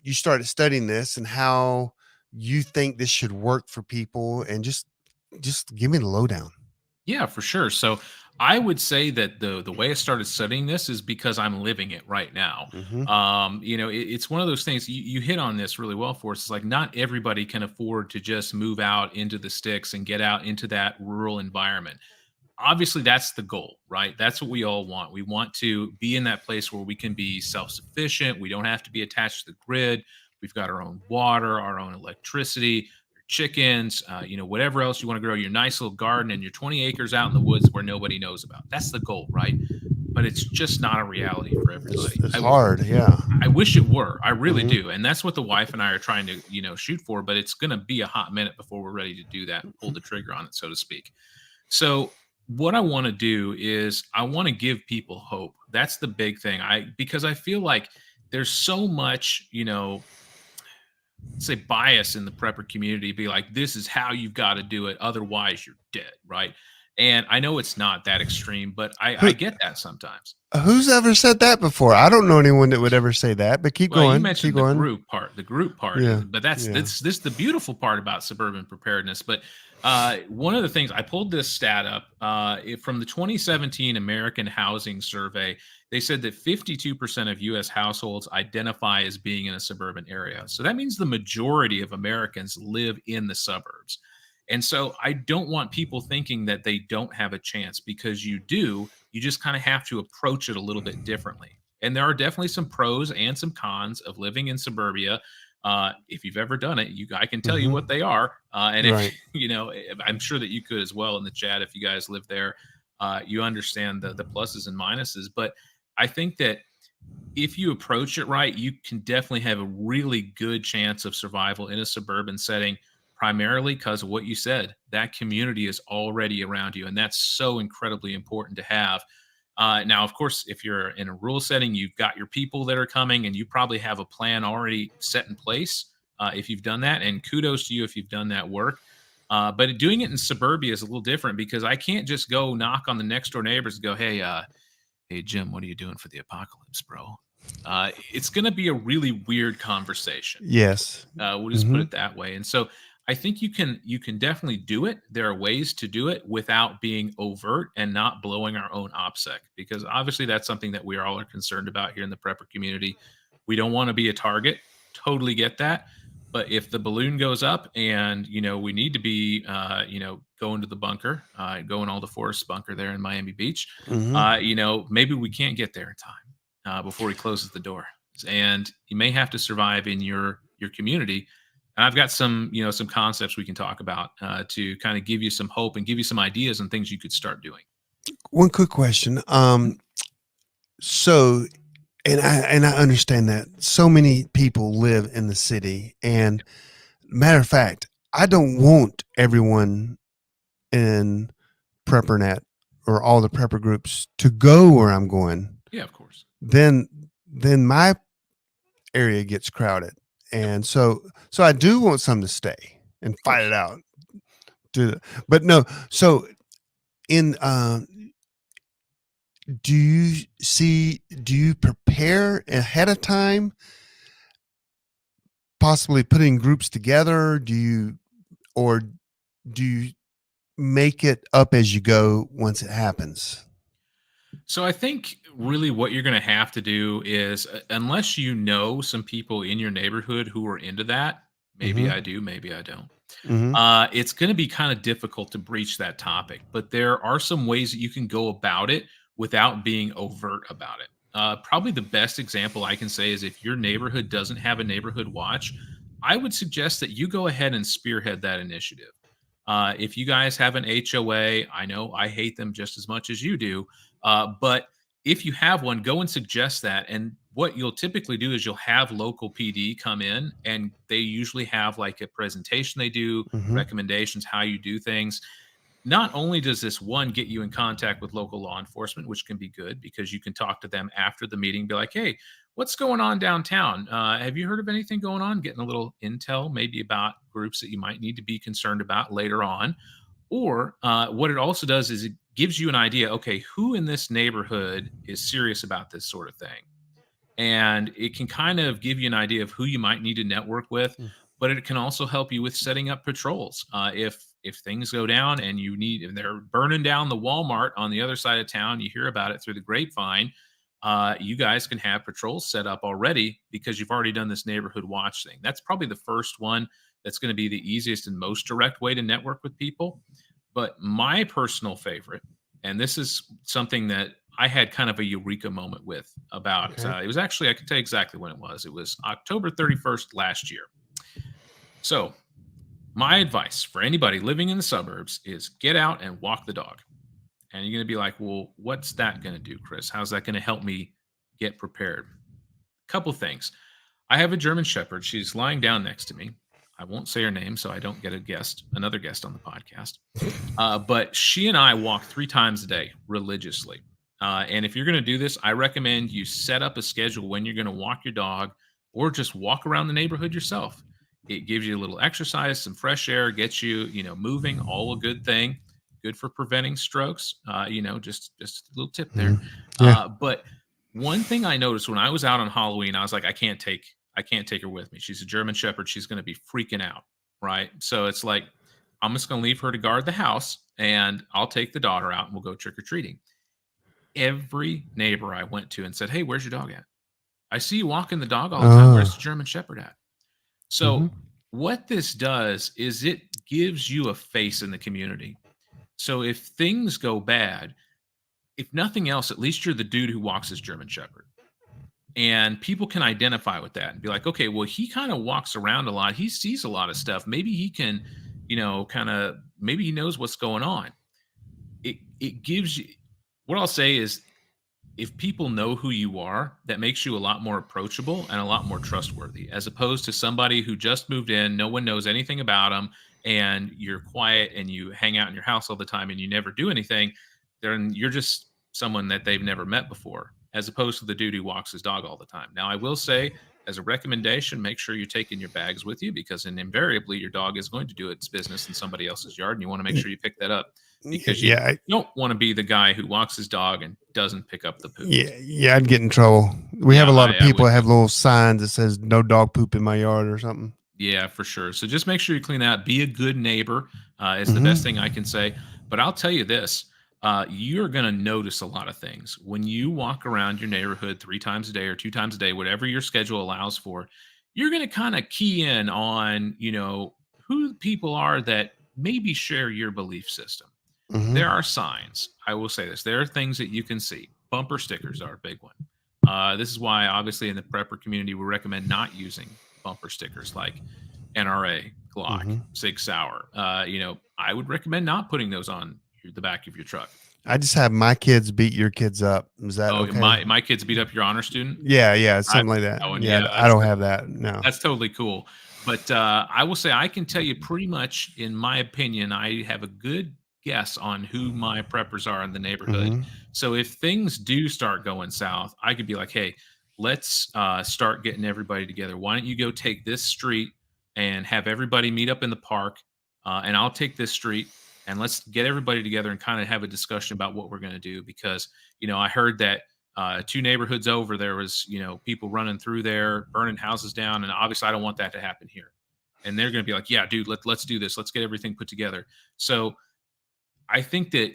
you started studying this and how you think this should work for people, and just give me the lowdown. Yeah, for sure. So I would say that the way I started studying this is because I'm living it right now. Mm-hmm. It's one of those things you hit on this really well for us. It's like not everybody can afford to just move out into the sticks and get out into that rural environment. Obviously, that's the goal, right? That's what we all want. We want to be in that place where we can be self-sufficient. We don't have to be attached to the grid. We've got our own water, our own electricity, chickens, whatever else you want to grow, your nice little garden and your 20 acres out in the woods where nobody knows about. That's the goal, right? But it's just not a reality for everybody. It's hard. Yeah. I wish it were. I really Mhm. do. And that's what the wife and I are trying to, shoot for, but it's going to be a hot minute before we're ready to do that and pull the trigger on it, so to speak. So what I want to do is I want to give people hope. That's the big thing. Because I feel like there's so much, say bias in the prepper community, be like, this is how you've got to do it, otherwise you're dead, right? And I know it's not that extreme, but I Who, get that sometimes. who's ever said that before? I don't know anyone that would ever say that, but keep Well, you going. Keep mentioned the going. group part, Yeah. but that's Yeah. this the beautiful part about suburban preparedness. But one of the things I pulled this stat up from the 2017 American Housing Survey. They said that 52% of U.S. households identify as being in a suburban area. So that means the majority of Americans live in the suburbs. And so I don't want people thinking that they don't have a chance, because you do. You just kind of have to approach it a little bit differently. And there are definitely some pros and some cons of living in suburbia. If you've ever done it, I can tell you Mhm. what they are. And if Right. I'm sure that you could as well in the chat if you guys live there. You understand the pluses and minuses. But I think that if you approach it right, you can definitely have a really good chance of survival in a suburban setting, primarily because of what you said. That community is already around you, and that's so incredibly important to have. Now, of course, if you're in a rural setting, you've got your people that are coming, and you probably have a plan already set in place if you've done that. And kudos to you if you've done that work. But doing it in suburbia is a little different, because I can't just go knock on the next door neighbors and go, hey, Jim, what are you doing for the apocalypse, bro? It's going to be a really weird conversation. Yes. We'll just put it that way. And so I think you can definitely do it. There are ways to do it without being overt and not blowing our own OPSEC, because obviously that's something that we all are concerned about here in the prepper community. We don't want to be a target. Totally get that. But if the balloon goes up and we need to be going to the bunker, going all to Forest bunker there in Miami Beach, maybe we can't get there in time before he closes the door, and you may have to survive in your community. And I've got some concepts we can talk about to kind of give you some hope and give you some ideas and things you could start doing. One quick question. So, and I understand that so many people live in the city, and matter of fact, I don't want everyone in PrepperNet or all the prepper groups to go where I'm going. Yeah, of course. Then my area gets crowded, and so I do want some to stay and fight it out. But no. So in do you prepare ahead of time, possibly putting groups together? Do you make it up as you go once it happens? So I think really what you're going to have to do is, unless you know some people in your neighborhood who are into that, maybe I do, maybe I don't. It's going to be kind of difficult to breach that topic, but there are some ways that you can go about it without being overt about it. Probably the best example I can say is, if your neighborhood doesn't have a neighborhood watch, I would suggest that you go ahead and spearhead that initiative. If you guys have an HOA, I know I hate them just as much as you do, but if you have one, go and suggest that. And what you'll typically do is you'll have local PD come in, and they usually have like a presentation they do, recommendations, how you do things. Not only does this one get you in contact with local law enforcement, which can be good because you can talk to them after the meeting, be like, hey, what's going on downtown? Have you heard of anything going on? Getting a little intel maybe about groups that you might need to be concerned about later on. Or what it also does is it gives you an idea, okay, who in this neighborhood is serious about this sort of thing? And it can kind of give you an idea of who you might need to network with, but it can also help you with setting up patrols. If things go down and they're burning down the Walmart on the other side of town, you hear about it through the grapevine, you guys can have patrols set up already because you've already done this neighborhood watch thing. That's probably the first one. That's going to be the easiest and most direct way to network with people. But my personal favorite, and this is something that I had kind of a eureka moment with about, it was actually, I can tell you exactly when it was. It was October 31st last year. So my advice for anybody living in the suburbs is get out and walk the dog. And you're going to be like, well, what's that going to do, Chris? How's that going to help me get prepared? Couple things. I have a German Shepherd. She's lying down next to me. I won't say her name so I don't get another guest on the podcast. But she and I walk 3 times a day religiously. And if you're going to do this, I recommend you set up a schedule when you're going to walk your dog, or just walk around the neighborhood yourself. It gives you a little exercise, some fresh air, gets you, moving, all a good thing. good for preventing strokes. Just a little tip there. Yeah. But one thing I noticed when I was out on Halloween, I was like, I can't take her with me. She's a German Shepherd. She's going to be freaking out, right? So it's like, I'm just going to leave her to guard the house, and I'll take the daughter out, and we'll go trick or treating. Every neighbor I went to and said, "Hey, where's your dog at? I see you walking the dog all the time. Where's the German Shepherd at?" So what this does is it gives you a face in the community. So if things go bad, if nothing else, at least you're the dude who walks his German Shepherd. And people can identify with that and be like, okay, well, he kind of walks around a lot. He sees a lot of stuff. Maybe he can, maybe he knows what's going on. It gives you, what I'll say is, if people know who you are, that makes you a lot more approachable and a lot more trustworthy, as opposed to somebody who just moved in, no one knows anything about them, and you're quiet and you hang out in your house all the time and you never do anything. Then you're just someone that they've never met before, as opposed to the dude who walks his dog all the time. Now, I will say, as a recommendation, make sure you're taking your bags with you, because invariably your dog is going to do its business in somebody else's yard, and you want to make sure you pick that up, because you don't want to be the guy who walks his dog and doesn't pick up the poop. Yeah, I'd get in trouble. We have a lot of people that have little signs that says "No dog poop in my yard" or something. Yeah, for sure. So just make sure you clean out. Be a good neighbor is the best thing I can say. But I'll tell you this. You're going to notice a lot of things when you walk around your neighborhood 3 times a day or 2 times a day, whatever your schedule allows for. You're going to kind of key in on, who the people are that maybe share your belief system. There are signs. I will say this. There are things that you can see. Bumper stickers are a big one. This is why, obviously, in the prepper community, we recommend not using bumper stickers like NRA, Glock, Sig Sauer. I would recommend not putting those on the back of your truck. I just have my kids beat your kids up. Is that okay? My kids beat up your honor student? Yeah, something like that. I don't have that. No. That's totally cool. But I will say, I can tell you pretty much, in my opinion, I have a good guess on who my preppers are in the neighborhood. So if things do start going south, I could be like, hey, let's start getting everybody together. Why don't you go take this street and have everybody meet up in the park, and I'll take this street, and let's get everybody together and kind of have a discussion about what we're going to do. Because, I heard that 2 neighborhoods over, there was, people running through there, burning houses down. And obviously I don't want that to happen here. And they're going to be like, yeah, dude, let's do this. Let's get everything put together. So I think that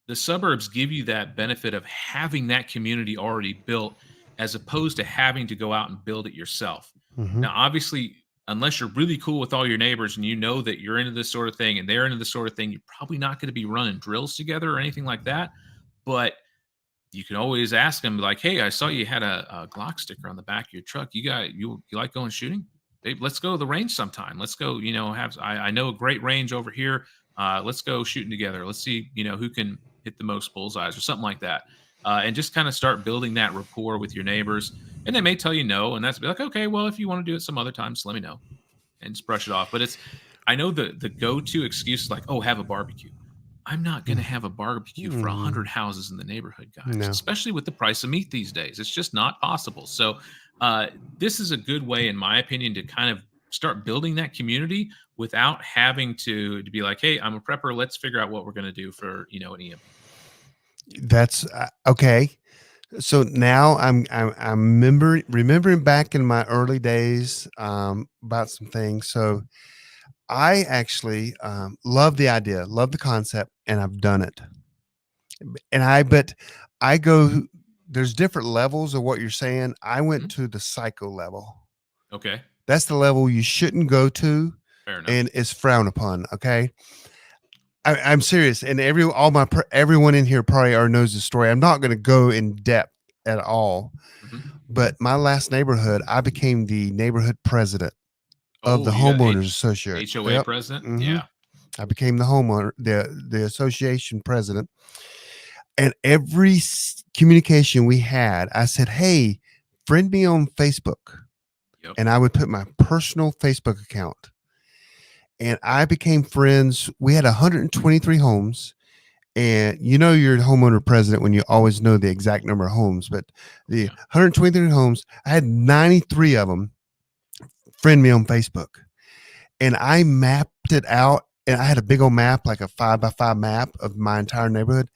the suburbs give you that benefit of having that community already built, as opposed to having to go out and build it yourself. Now, obviously, unless you're really cool with all your neighbors and you know that you're into this sort of thing and they're into this sort of thing, you're probably not going to be running drills together or anything like that. But you can always ask them, like, hey, I saw you had a Glock sticker on the back of your truck. You like going shooting? Hey, let's go to the range sometime. Let's go, I know a great range over here. Let's go shooting together. Let's see, who can hit the most bullseyes or something like that. And just kind of start building that rapport with your neighbors. And they may tell you no, and that's be like, okay, well, if you want to do it some other time, just let me know, and just brush it off. But I know the go-to excuse is like, oh, have a barbecue. I'm not going to have a barbecue for 100 houses in the neighborhood, guys, especially with the price of meat these days. It's just not possible. So this is a good way, in my opinion, to kind of start building that community without having to be like, hey, I'm a prepper. Let's figure out what we're going to do for, an EM. That's okay. So now I'm remembering back in my early days about some things. So I actually love the idea, love the concept, and I've done it. But I go, there's different levels of what you're saying. I went to the psycho level. Okay. That's the level you shouldn't go to. Fair enough. And it's frowned upon. Okay. I'm serious. And everyone in here probably already knows the story. I'm not going to go in depth at all, but my last neighborhood, I became the neighborhood president of the homeowners association. HOA president. Yeah. I became the homeowner, the association president. And every communication we had, I said, hey, friend me on Facebook. Yep. And I would put my personal Facebook account. And I became friends. We had 123 homes. And you're the homeowner president when you always know the exact number of homes. But the 123 homes, I had 93 of them friend me on Facebook. And I mapped it out. and I had a big old map, like a 5x5 map of my entire neighborhood.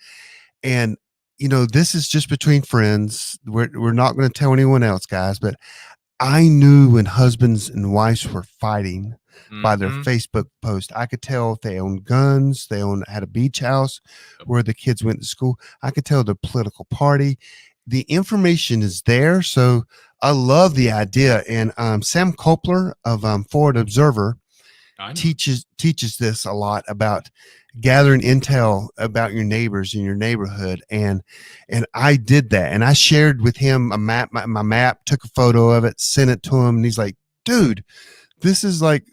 And, this is just between friends. We're not going to tell anyone else, guys, but I knew when husbands and wives were fighting by their Mhm. Facebook post. I could tell if they owned guns, had a beach house where the kids went to school. I could tell the political party. The information is there. So I love the idea. And Sam Kopler of Forward Observer I know. teaches this a lot about gathering intel about your neighbors in your neighborhood, and I did that, and I shared with him a map, my map, took a photo of it, sent it to him, and he's like, dude, this is like,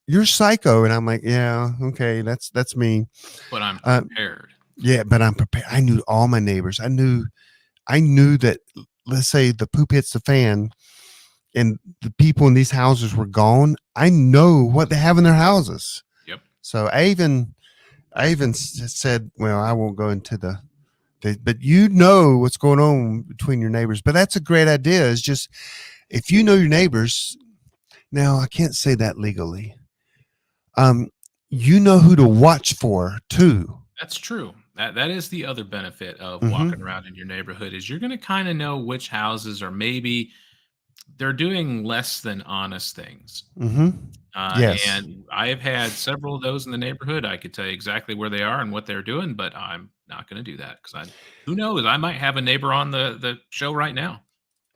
you're psycho. And I'm like, yeah, okay, that's me. But I'm uh, prepared. yeah, but I'm prepared. I knew all my neighbors. I knew that, let's say the poop hits the fan and the people in these houses were gone, I know what they have in their houses. Yep. So I even said, well, I won't go into but you know what's going on between your neighbors. But that's a great idea. It's just, if you know your neighbors, now I can't say that legally. You know who to watch for too. That's true. That is the other benefit of Mhm. walking around in your neighborhood is you're going to kind of know which houses are maybe they're doing less than honest things. Mm-hmm. Yes. And I have had several of those in the neighborhood. I could tell you exactly where they are and what they're doing, but I'm not going to do that because who knows? I might have a neighbor on the show right now.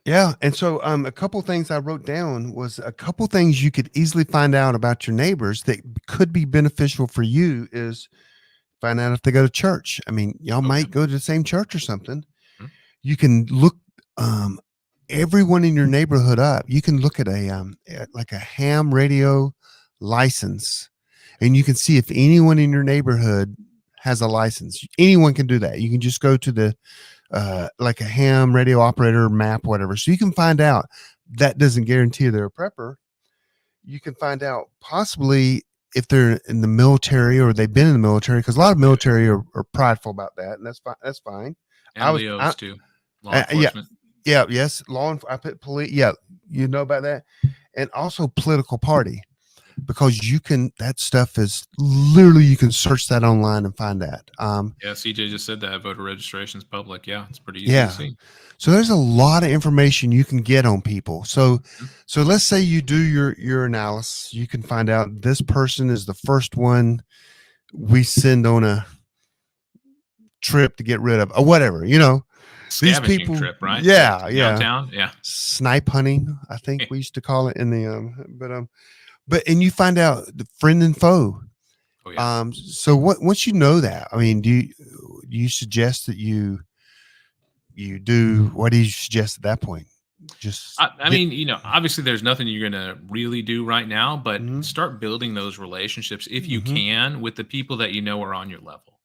Yeah. And so a couple things I wrote down was a couple things you could easily find out about your neighbors that could be beneficial for you is find out if they go to church. I mean, y'all Okay. might go to the same church or something. Mhm. You can look everyone in your neighborhood up. You can look at like a ham radio license, and you can see if anyone in your neighborhood has a license. Anyone can do that. You can just go to the like a ham radio operator map, whatever. So you can find out. That doesn't guarantee they're a prepper. You can find out possibly if they're in the military or they've been in the military, because a lot of military are prideful about that, and that's fine. That's fine. And Leos too. Law Yeah, enforcement. yeah, yes. I put police. Yeah, you know about that, and also political party, because that stuff is literally, you can search that online and find that. Yeah, CJ just said that voter registration is public. Yeah, it's pretty easy Yeah. to see. So there's a lot of information you can get on people. So let's say you do your analysis, you can find out this person is the first one we send on a trip to get rid of, or whatever, these Scavenging people, trip, right? yeah, To yeah, downtown. Yeah. snipe hunting, I think we used to call it in the and you find out the friend and foe. Oh yeah. So once you know that, I mean, do you suggest that you do, what do you suggest at that point? Just I mean, obviously there's nothing you're going to really do right now, but Mhm. start building those relationships if you Mhm. can with the people that you know are on your level.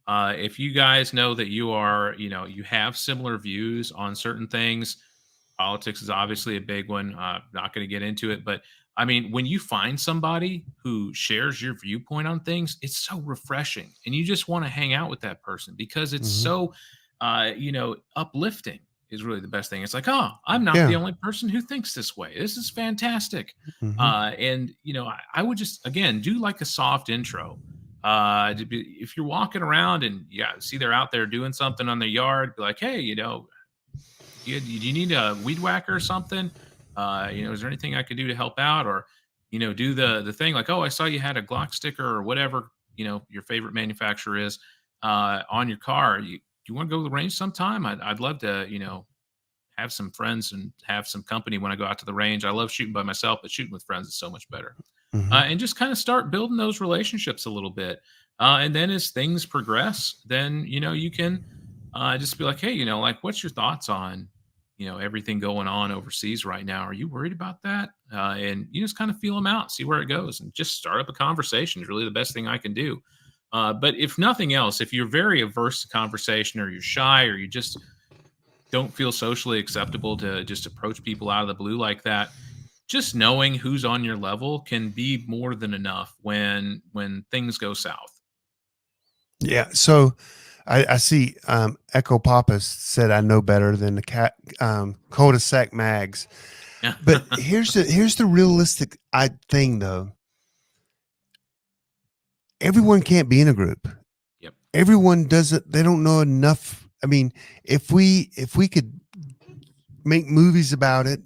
If you guys know that you are, you have similar views on certain things, politics is obviously a big one. Not going to get into it, but I mean, when you find somebody who shares your viewpoint on things, it's so refreshing, and you just want to hang out with that person because it's Mhm. so, uplifting. Is really the best thing. It's like, oh, I'm not Yeah. the only person who thinks this way. This is fantastic. Mhm. And I would just again do like a soft intro. If you're walking around and see they're out there doing something on their yard, be like, hey, do you need a weed whacker or something? Is there anything I could do to help out? Or, do the thing like, oh, I saw you had a Glock sticker or whatever, your favorite manufacturer is on your car. Do you want to go to the range sometime? I'd love to, have some friends and have some company when I go out to the range. I love shooting by myself, but shooting with friends is so much better. Mhm. And just kind of start building those relationships a little bit. And then as things progress, then, you can just be like, hey, like, what's your thoughts on, everything going on overseas right now? Are you worried about that? And you just kind of feel them out, see where it goes, and just start up a conversation is really the best thing I can do. But if nothing else, if you're very averse to conversation or you're shy or you just don't feel socially acceptable to just approach people out of the blue like that, just knowing who's on your level can be more than enough when things go south. Yeah. So I see Echo Papas said I know better than the cat cul-de-sac mags. But here's the realistic thing though. everyone can't be in a group. Yep. Everyone doesn't, they don't know enough. I mean, if we could make movies about it,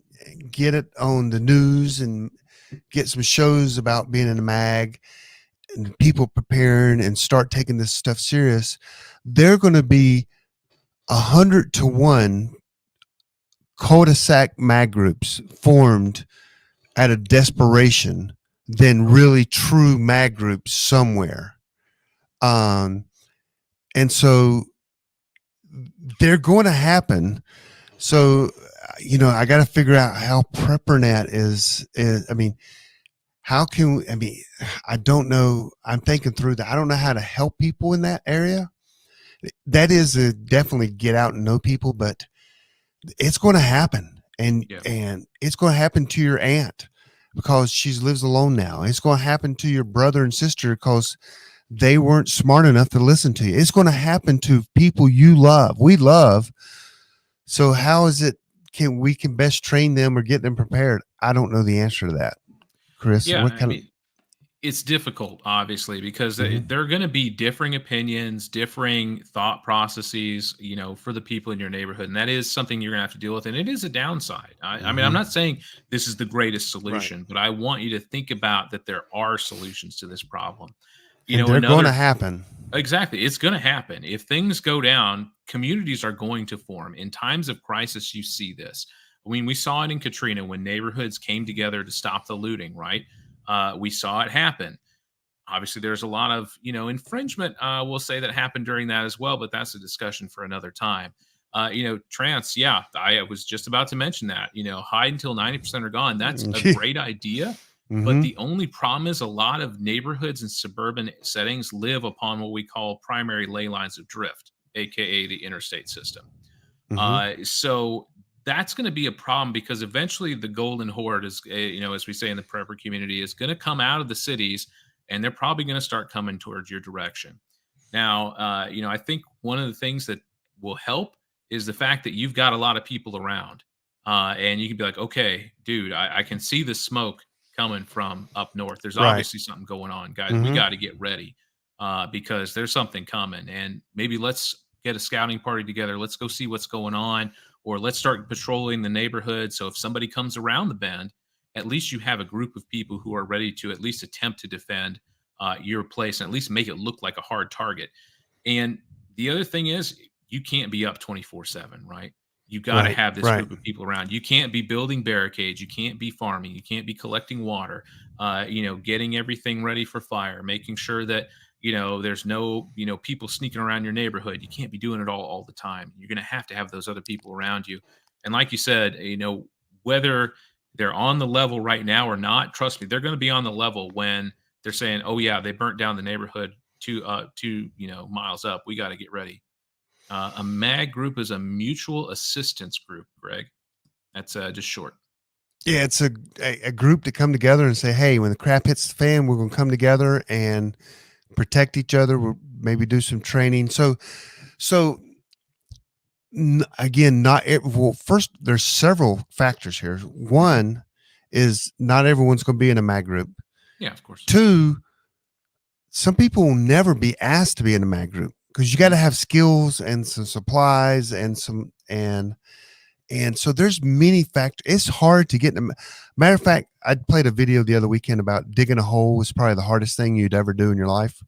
get it on the news and get some shows about being in a mag and people preparing and start taking this stuff serious, they're going to be 100-1 cul-de-sac mag groups formed out of desperation than really true mag groups somewhere. And so they're going to happen. So, I got to figure out how PrepperNet is, I mean, how can, I mean, I don't know. I'm thinking through that. I don't know how to help people in that area. That is definitely get out and know people, but it's going to happen. And it's going to happen to your aunt because she lives alone now. It's going to happen to your brother and sister because they weren't smart enough to listen to you. It's going to happen to people you love. We love. So how is it we can best train them or get them prepared? I don't know the answer to that. Chris, Yeah, what I kind mean, it's difficult, obviously, because Mhm. there are going to be differing opinions, differing thought processes, for the people in your neighborhood. And that is something you're going to have to deal with. And it is a downside. I mean, I'm not saying this is the greatest Right. solution, but I want you to think about that there are solutions to this problem. And they're going to Another happen. Exactly. It's going to happen. If things go down, communities are going to form. In times of crisis, you see this. I mean, we saw it in Katrina when neighborhoods came together to stop the looting, right? We saw it happen. Obviously, there's a lot of, infringement, we'll say, that happened during that as well, but that's a discussion for another time. Trance, yeah, I was just about to mention that, hide until 90% are gone. That's a great idea. But Mm-hmm. the only problem is a lot of neighborhoods and suburban settings live upon what we call primary ley lines of drift, aka the interstate system. Mm-hmm. So that's going to be a problem because eventually the golden horde is, as we say in the prepper community, is going to come out of the cities, and they're probably going to start coming towards your direction. Now, I think one of the things that will help is the fact that you've got a lot of people around, and you can be like, okay, dude, I can see the smoke coming from up north. There's Right. obviously something going on, guys. We Mm-hmm. got to get ready because there's something coming, and maybe let's get a scouting party together. Let's go see what's going on, or let's start patrolling the neighborhood. So if somebody comes around the bend, at least you have a group of people who are ready to at least attempt to defend your place and at least make it look like a hard target. And the other thing is, you can't be up 24/7, right? You got to Right. have this Right. group of people around. You can't be building barricades. You can't be farming. You can't be collecting water. Getting everything ready for fire, making sure that there's no people sneaking around your neighborhood. You can't be doing it all the time. You're going to have those other people around you. And like you said, whether they're on the level right now or not, trust me, they're going to be on the level when they're saying, "Oh yeah, they burnt down the neighborhood two miles up. We got to get ready." A MAG group is a mutual assistance group, Greg. That's just short. Yeah, it's a group to come together and say, hey, when the crap hits the fan, we're going to come together and protect each other. We'll maybe do some training. So again, first, there's several factors here. One is not everyone's going to be in a MAG group. Yeah, of course. Two, some people will never be asked to be in a MAG group because you got to have skills and some supplies and so there's many factors. It's hard to get in. Matter of fact, I played a video the other weekend about digging a hole was probably the hardest thing you'd ever do in your life.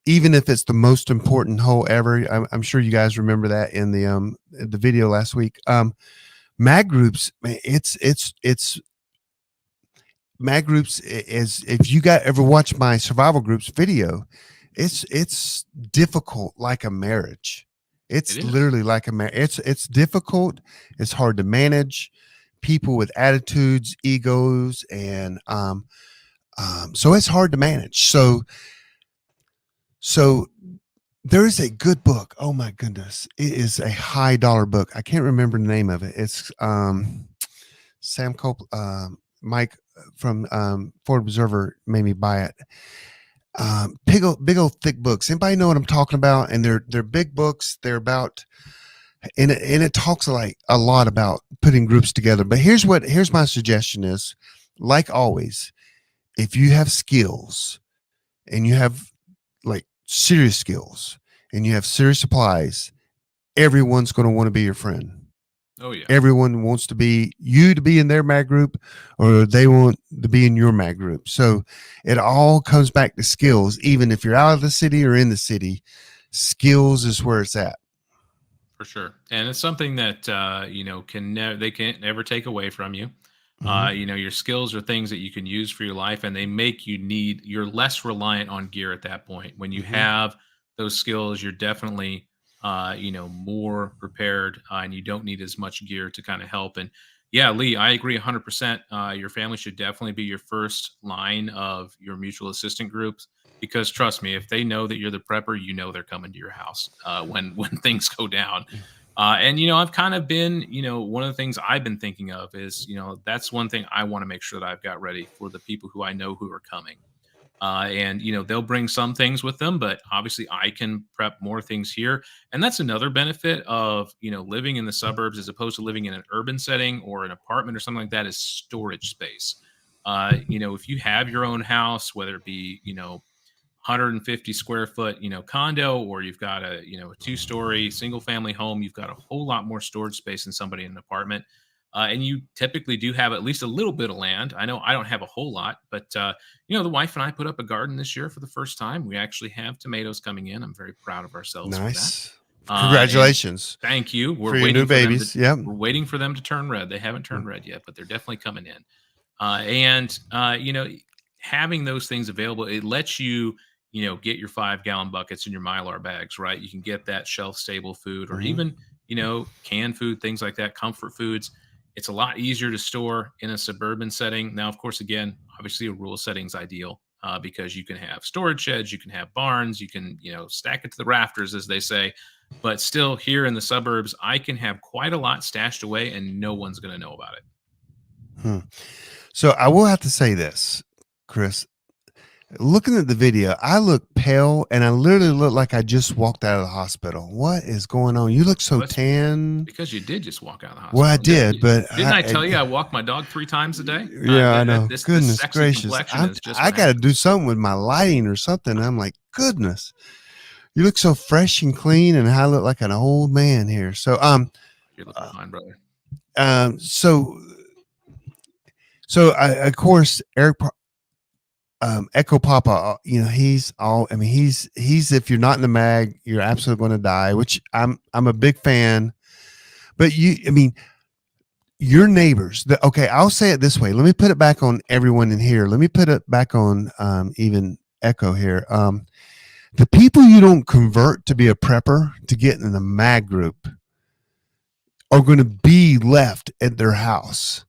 Even if it's the most important hole ever. I'm sure you guys remember that in the video last week. MAG groups, it's MAG groups is, if you ever watch my survival groups video, it's difficult like a marriage. It's literally like a marriage. It's difficult. It's hard to manage people with attitudes, egos, and so it's hard to manage. So there is a good book. Oh my goodness. It is a high dollar book. I can't remember the name of it. It's Sam Cope, Mike from Ford Observer made me buy it. Big old thick books. Anybody know what I'm talking about? And they're big books. They're about, and it talks like a lot about putting groups together. But here's my suggestion is, like always, if you have skills, and you have like serious skills and you have serious supplies, everyone's going to want to be your friend. Oh yeah. Everyone wants to be in their mag group, or they want to be in your mag group. So it all comes back to skills. Even if you're out of the city or in the city, skills is where it's at. For sure. And it's something that they can't never take away from you. Mhm. Your skills are things that you can use for your life, and they make you're less reliant on gear at that point. When you Mhm. have those skills, you're definitely more prepared, and you don't need as much gear to kind of help. And yeah, Lee, I agree 100%. Your family should definitely be your first line of your mutual assistant groups, because trust me, if they know that you're the prepper, they're coming to your house when things go down. And I've kind of been, one of the things I've been thinking of is, that's one thing I want to make sure that I've got ready for the people who I know who are coming. And they'll bring some things with them, but obviously I can prep more things here. And that's another benefit of living in the suburbs as opposed to living in an urban setting or an apartment or something like that, is storage space. If you have your own house, whether it be 150 square foot condo, or you've got a 2-story single family home, you've got a whole lot more storage space than somebody in an apartment. And you typically do have at least a little bit of land. I know I don't have a whole lot, but the wife and I put up a garden this year for the first time. We actually have tomatoes coming in. I'm very proud of ourselves for that. Nice. And Congratulations thank you. for your new babies. Yep. We're waiting for them to turn red. They haven't turned red yet, but they're definitely coming in. And having those things available, it lets you get your 5-gallon buckets and your Mylar bags, right? You can get that shelf stable food, or Mhm. even canned food, things like that, comfort foods. It's a lot easier to store in a suburban setting. Now, of course, again, obviously a rural setting is ideal, because you can have storage sheds, you can have barns, you can stack it to the rafters, as they say. But still, here in the suburbs, I can have quite a lot stashed away and no one's going to know about it. Hmm. So I will have to say this, Chris. Looking at the video, I look pale and I literally look like I just walked out of the hospital. What is going on? You look so Well, that's tan. Because you did just walk out of the hospital. Well, I did, but Didn't I tell you I walk my dog 3 times a day? yeah, I know. This Goodness sexy gracious. complexion is just I what got to happens. do something with my lighting or something. I'm like, goodness, you look so fresh and clean, and I look like an old man here. So, You're looking fine, brother. so of course, Eric, Echo Papa, he's all, I mean, he's, if you're not in the mag, you're absolutely going to die, which I'm a big fan, but your neighbors, okay, I'll say it this way. Let me put it back on everyone in here. Let me put it back on, even Echo here. The people you don't convert to be a prepper to get in the mag group are going to be left at their house.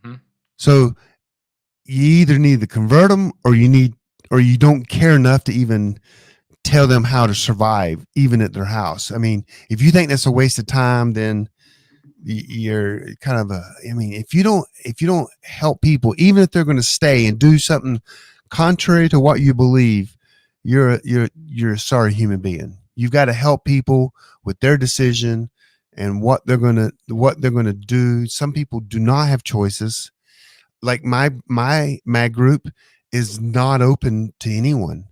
Hmm. So you either need to convert them, or you don't care enough to even tell them how to survive even at their house. I mean, if you think that's a waste of time, then you're kind of if you don't help people, even if they're going to stay and do something contrary to what you believe, you're a sorry human being. You've got to help people with their decision and what they're going to do. Some people do not have choices. Like my mag group is not open to anyone.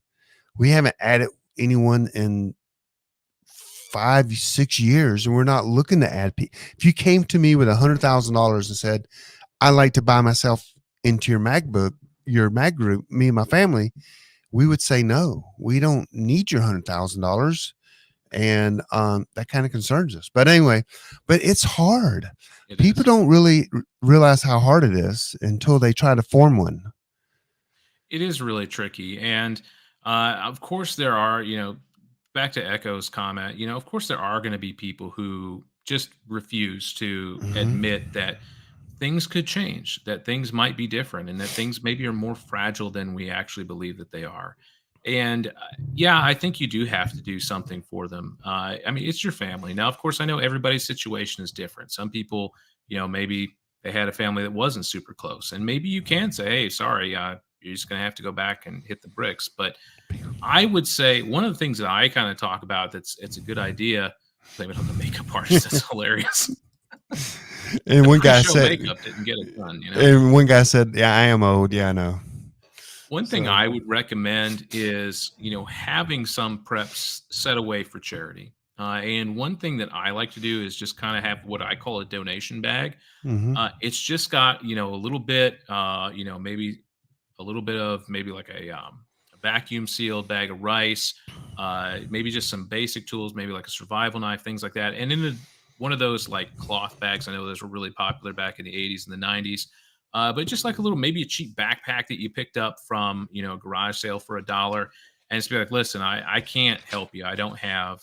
We haven't added anyone in 5-6 years, and we're not looking to add people. If you came to me with $100,000 and said, I'd like to buy myself into your mag group, me and my family, we would say, no, we don't need your $100,000. And that kind of concerns us. But anyway, it's hard. People don't really realize how hard it is until they try to form one. It is really tricky. And of course, there are, back to Echo's comment, of course, there are going to be people who just refuse to admit that things could change, that things might be different, and that things maybe are more fragile than we actually believe that they are. And yeah, I think you do have to do something for them. It's your family. Now, of course, I know everybody's situation is different. Some people, maybe they had a family that wasn't super close, and maybe you can say, hey, sorry, you're just going to have to go back and hit the bricks. But I would say one of the things that I kind of talk about it's a good idea. Blame it on the makeup artist. That's hilarious. And one guy said, makeup didn't get it done. And one guy said, yeah, I am old. Yeah, I know. One thing So I would recommend is, having some preps set away for charity. And one thing that I like to do is just kind of have what I call a donation bag. mhm. It's just got, a little bit, maybe a little bit of maybe like a vacuum sealed bag of rice, maybe just some basic tools, maybe like a survival knife, things like that. And in one of those like cloth bags, I know those were really popular back in the 80s and the 90s. But just like a little, maybe a cheap backpack that you picked up from, a garage sale for $1, and just be like, listen, I can't help you. I don't have,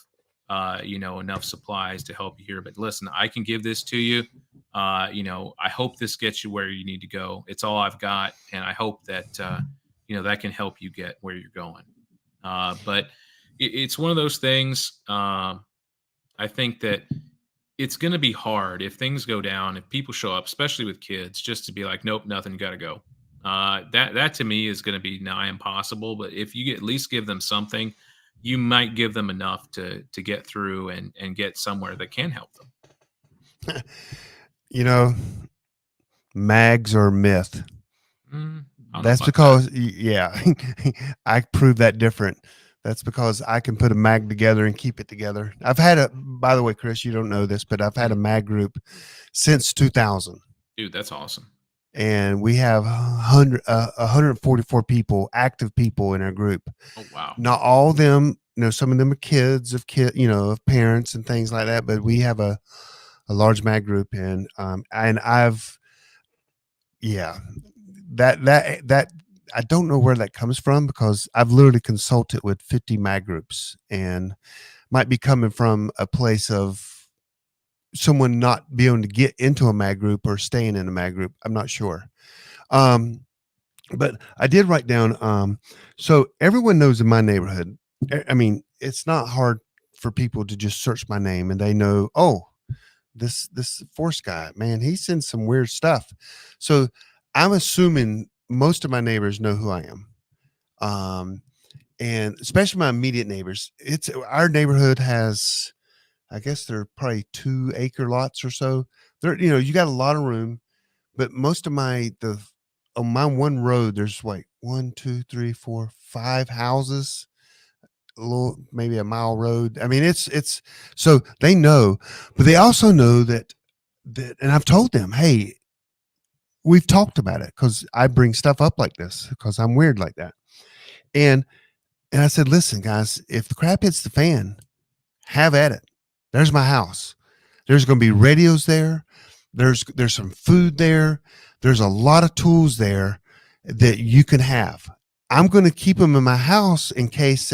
enough supplies to help you here. But listen, I can give this to you. I hope this gets you where you need to go. It's all I've got, and I hope that that can help you get where you're going. But it's one of those things. I think that it's going to be hard if things go down, if people show up, especially with kids, just to be like, nope, nothing, got to go. That to me is going to be nigh impossible. But if you at least give them something, you might give them enough to get through and get somewhere that can help them. You know, mags are a myth. I don't know That's about because, yeah, I prove that different. That's because I can put a mag together and keep it together. I've had by the way, Chris, you don't know this, but I've had a mag group since 2000. Dude, that's awesome. And we have 144 people, active people in our group. Oh, wow. Not all of them, some of them are kids of of parents and things like that, but we have a large mag group, and I've, yeah, that I don't know where that comes from, because I've literally consulted with 50 mag groups, and might be coming from a place of someone not being able to get into a mag group or staying in a mag group. I'm not sure. But I did write down, so everyone knows in my neighborhood, I mean, it's not hard for people to just search my name and they know, oh, this Force guy, man, he sends some weird stuff. So I'm assuming most of my neighbors know who I am. And especially my immediate neighbors. Our neighborhood has, I guess they're probably 2-acre lots or so. You got a lot of room, but most of on my one road, there's like 1, 2, 3, 4, 5 houses, a little, maybe a mile road. I mean, it's so they know, but they also know that, and I've told them, hey, we've talked about it, because I bring stuff up like this because I'm weird like that. And I said, listen, guys, if the crap hits the fan, have at it. There's my house. There's going to be radios there. There's some food there. There's a lot of tools there that you can have. I'm going to keep them in my house in case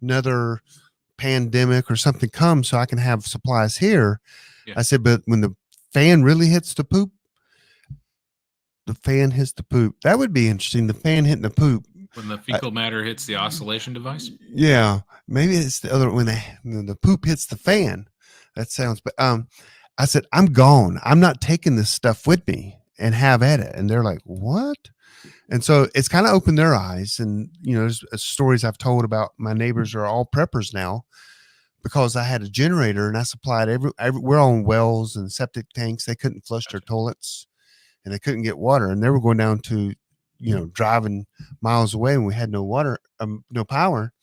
another pandemic or something comes, so I can have supplies here. Yeah. I said, but when the fan really hits the poop, that would be interesting. The fan hitting the poop. When the fecal matter hits the oscillation device? Yeah, maybe it's the other, when the poop hits the fan. That sounds, but I said, I'm gone. I'm not taking this stuff with me, and have at it. And they're like, what? And so it's kind of opened their eyes. And, there's stories I've told about my neighbors are all preppers now, because I had a generator and I supplied we're on wells and septic tanks. They couldn't flush their toilets and they couldn't get water. And they were going down to, driving miles away, and we had no water, no power.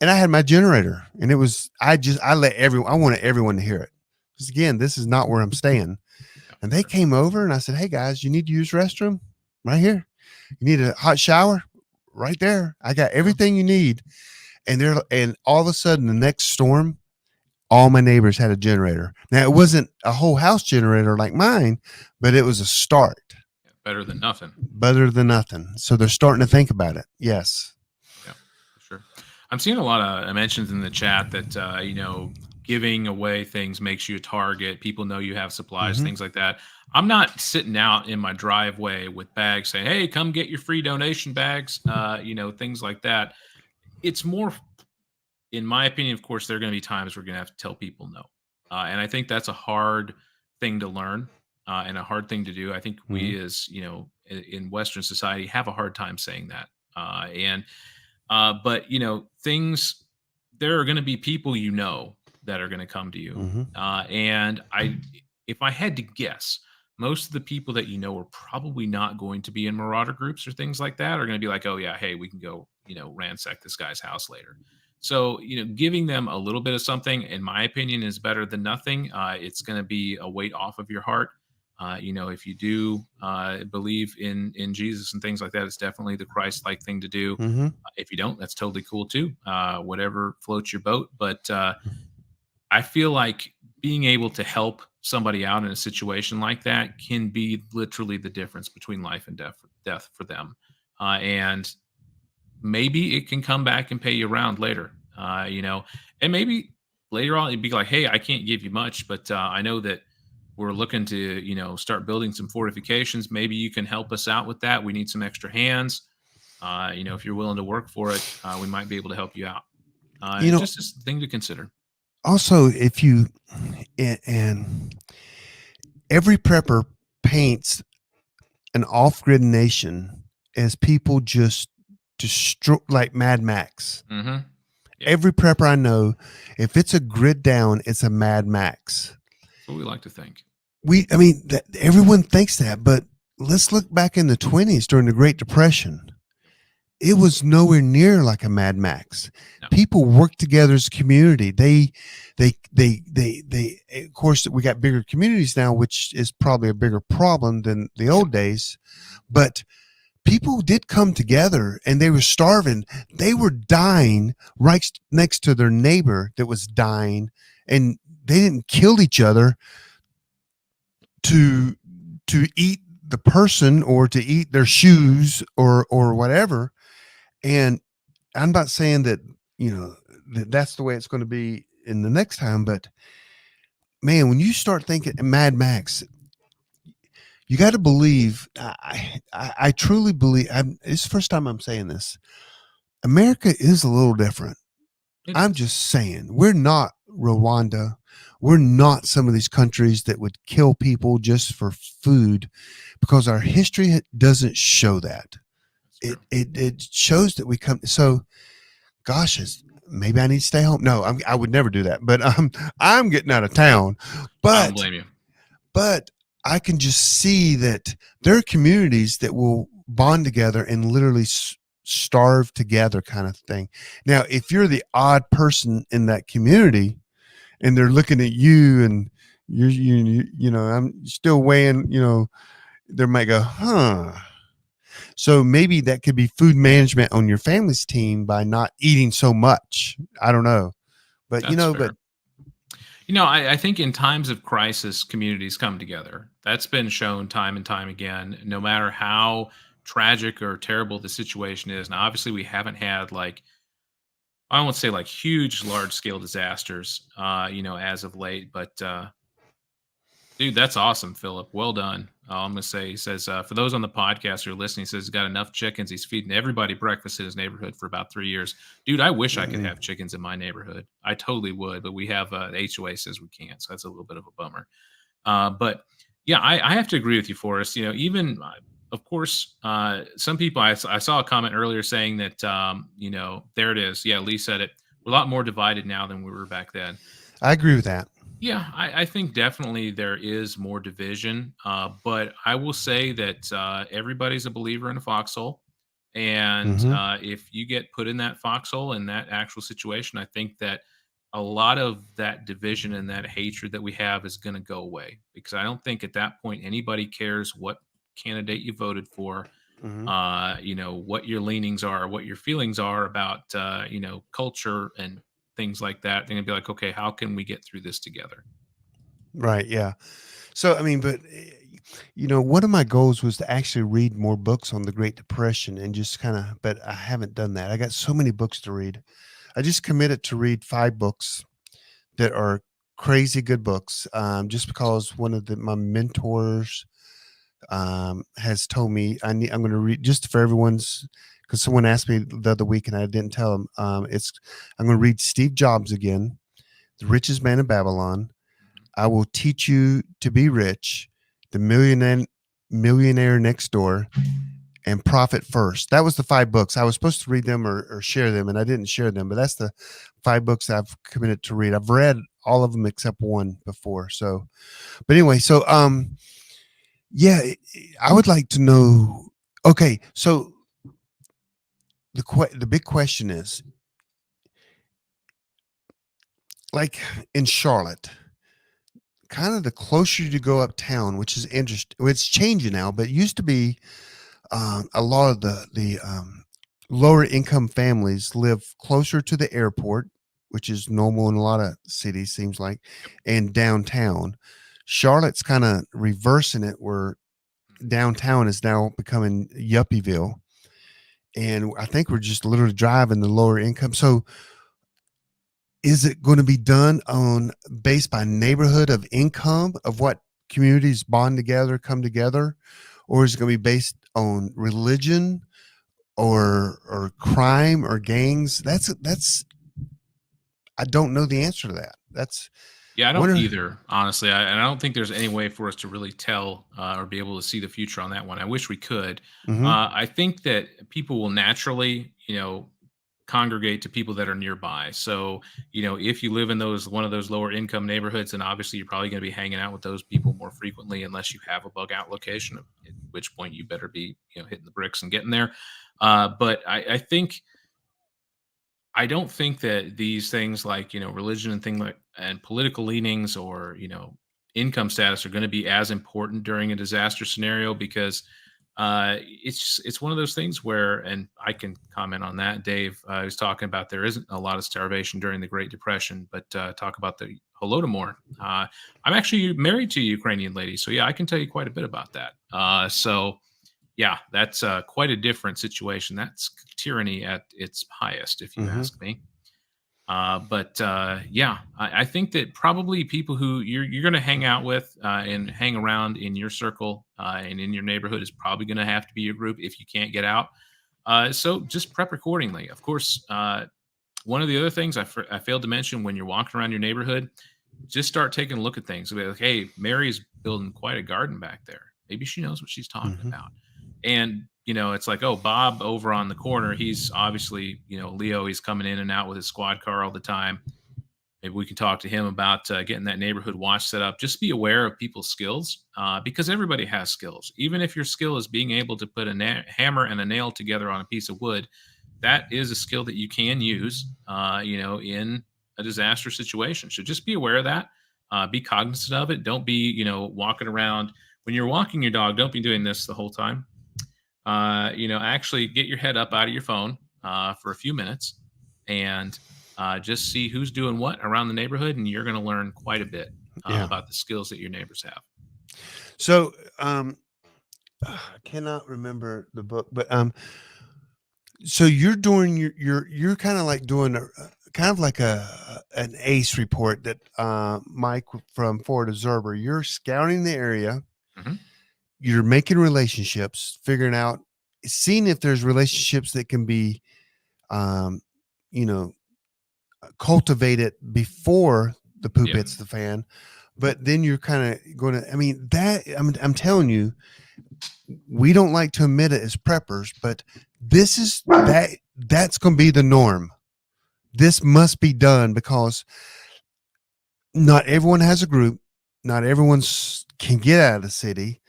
And I had my generator, and it was, I wanted everyone to hear it. Because again, this is not where I'm staying. And they came over, and I said, hey guys, you need to use restroom right here. You need a hot shower right there. I got everything you need. And all of a sudden, the next storm, all my neighbors had a generator. Now, it wasn't a whole house generator like mine, but it was a start. Better than nothing. Better than nothing. So they're starting to think about it. Yes. Yeah, for sure. I'm seeing a lot of mentions in the chat that, giving away things makes you a target. People know you have supplies, things like that. I'm not sitting out in my driveway with bags saying, hey, come get your free donation bags, things like that. It's more, in my opinion, of course, there are going to be times we're going to have to tell people no. And I think that's a hard thing to learn and a hard thing to do. I think we as, in Western society have a hard time saying that. But, there are going to be people, that are going to come to you. And if I had to guess, most of the people that you know are probably not going to be in marauder groups or things like that are going to be like, oh yeah, hey, we can go, ransack this guy's house later. So, giving them a little bit of something, in my opinion, is better than nothing. It's going to be a weight off of your heart. If you do believe in Jesus and things like that, it's definitely the Christ-like thing to do. Mm-hmm. If you don't, that's totally cool too. Whatever floats your boat. But I feel like being able to help somebody out in a situation like that can be literally the difference between life and death for them. And maybe it can come back and pay you around later. And maybe later on it'd be like, hey, I can't give you much, but I know that we're looking to, start building some fortifications. Maybe you can help us out with that. We need some extra hands. If you're willing to work for it, we might be able to help you out. You know, Just a thing to consider. also, if you and every prepper paints an off-grid nation as people just destroy, like Mad Max. Mm-hmm. Yeah. Every prepper I know, if it's a grid down, it's a Mad Max. That's what we like to think. Everyone thinks that, but let's look back in the 1920s during the Great Depression. It was nowhere near like a Mad Max. No. People worked together as a community. They, of course, we got bigger communities now, which is probably a bigger problem than the old days. But people did come together, and they were starving. They were dying right next to their neighbor that was dying, and they didn't kill each other to eat the person or to eat their shoes or whatever. And I'm not saying that, that's the way it's going to be in the next time, but man, when you start thinking Mad Max, you got to believe, I truly believe, it's the first time I'm saying this. America is a little different. I'm just saying, we're not Rwanda. We're not some of these countries that would kill people just for food, because our history doesn't show that. It shows that we come. So, gosh, maybe I need to stay home. No, I would never do that. But I'm getting out of town. But I don't blame you. But I can just see that there are communities that will bond together and literally starve together, kind of thing. Now, if you're the odd person in that community, and they're looking at you, and I'm still weighing, they might go, huh. So maybe that could be food management on your family's team by not eating so much. I don't know, but That's fair. I think in times of crisis, communities come together. That's been shown time and time again, no matter how tragic or terrible the situation is. Now, obviously, we haven't had I won't say huge, large scale disasters, as of late, but dude, that's awesome, Philip. Well done. I'm going to say, he says, for those on the podcast who are listening, he says he's got enough chickens. He's feeding everybody breakfast in his neighborhood for about 3 years. Dude, I wish I could have chickens in my neighborhood. I totally would, but we have the HOA says we can't. So that's a little bit of a bummer. But yeah, I have to agree with you, Forrest. Even, of course, some people, I saw a comment earlier saying that, there it is. Yeah, Lee said it. We're a lot more divided now than we were back then. I agree with that. Yeah, I think definitely there is more division, but I will say that everybody's a believer in a foxhole, and if you get put in that foxhole in that actual situation, I think that a lot of that division and that hatred that we have is going to go away, because I don't think at that point anybody cares what candidate you voted for, what your leanings are, what your feelings are about, culture and things like that. They're gonna be like, okay, how can we get through this together? Right. Yeah. So, but one of my goals was to actually read more books on the Great Depression and just but I haven't done that. I got so many books to read. I just committed to read 5 books that are crazy good books. Just because one of my mentors has told me I'm going to read, just for everyone's, because someone asked me the other week and I didn't tell them. I'm going to read Steve Jobs again, The Richest Man in Babylon, I Will Teach You to Be Rich, The Millionaire Next Door, and Profit First. That was the 5 books. I was supposed to read them or share them, and I didn't share them, but that's the 5 books I've committed to read. I've read all of them except one before. So, but anyway, so Yeah, I would like to know. Okay, so the big question is, like in Charlotte, kind of the closer you go uptown, which is interesting. Well, it's changing now, but it used to be a lot of the lower income families live closer to the airport, which is normal in a lot of cities, seems like, and downtown. Charlotte's kind of reversing it, where downtown is now becoming Yuppieville, and I think we're just literally driving the lower income. So, is it going to be done on based by neighborhood of income of what communities bond together, come together, or is it going to be based on religion or crime or gangs? That's I don't know the answer to that. That's Yeah, I don't wonder. either, honestly. And I don't think there's any way for us to really tell or be able to see the future on that one. I wish we could. Hmm. I think that people will naturally, congregate to people that are nearby. So, if you live in those one of those lower income neighborhoods, then obviously you're probably going to be hanging out with those people more frequently, unless you have a bug out location. At which point you better be, hitting the bricks and getting there. But I don't think that these things like, religion and thing like and political leanings or, income status are going to be as important during a disaster scenario because it's one of those things where, and I can comment on that. Dave was talking about there isn't a lot of starvation during the Great Depression, but talk about the Holodomor. I'm actually married to a Ukrainian lady, so yeah, I can tell you quite a bit about that. So yeah, that's quite a different situation. That's tyranny at its highest, if you Hmm. ask me. But yeah, I think that probably people who you're going to hang out with and hang around in your circle and in your neighborhood is probably going to have to be your group if you can't get out. So just prep accordingly. Of course, one of the other things I failed to mention when you're walking around your neighborhood, just start taking a look at things. Be like, hey, Mary's building quite a garden back there. Maybe she knows what she's talking Hmm. about. And it's like, oh, Bob over on the corner, he's obviously, Leo, he's coming in and out with his squad car all the time. Maybe we can talk to him about getting that neighborhood watch set up. Just be aware of people's skills because everybody has skills. Even if your skill is being able to put a hammer and a nail together on a piece of wood, that is a skill that you can use, in a disaster situation. So just be aware of that. Be cognizant of it. Don't be, walking around when you're walking your dog. Don't be doing this the whole time. Actually get your head up out of your phone for a few minutes and just see who's doing what around the neighborhood, and you're going to learn quite a bit Yeah. about the skills that your neighbors have. So I cannot remember the book, but so you're doing you're kind of like doing a kind of like an ACE report that Mike from Forward Observer. You're scouting the area, Mhm. you're making relationships, figuring out, seeing if there's relationships that can be, um, you know, cultivated before the poop Yeah. hits the fan. But then you're kind of going to, I mean, that I'm telling you, we don't like to admit it as preppers, but this is that's going to be the norm. This must be done because not everyone has a group, not everyone's can get out of the city,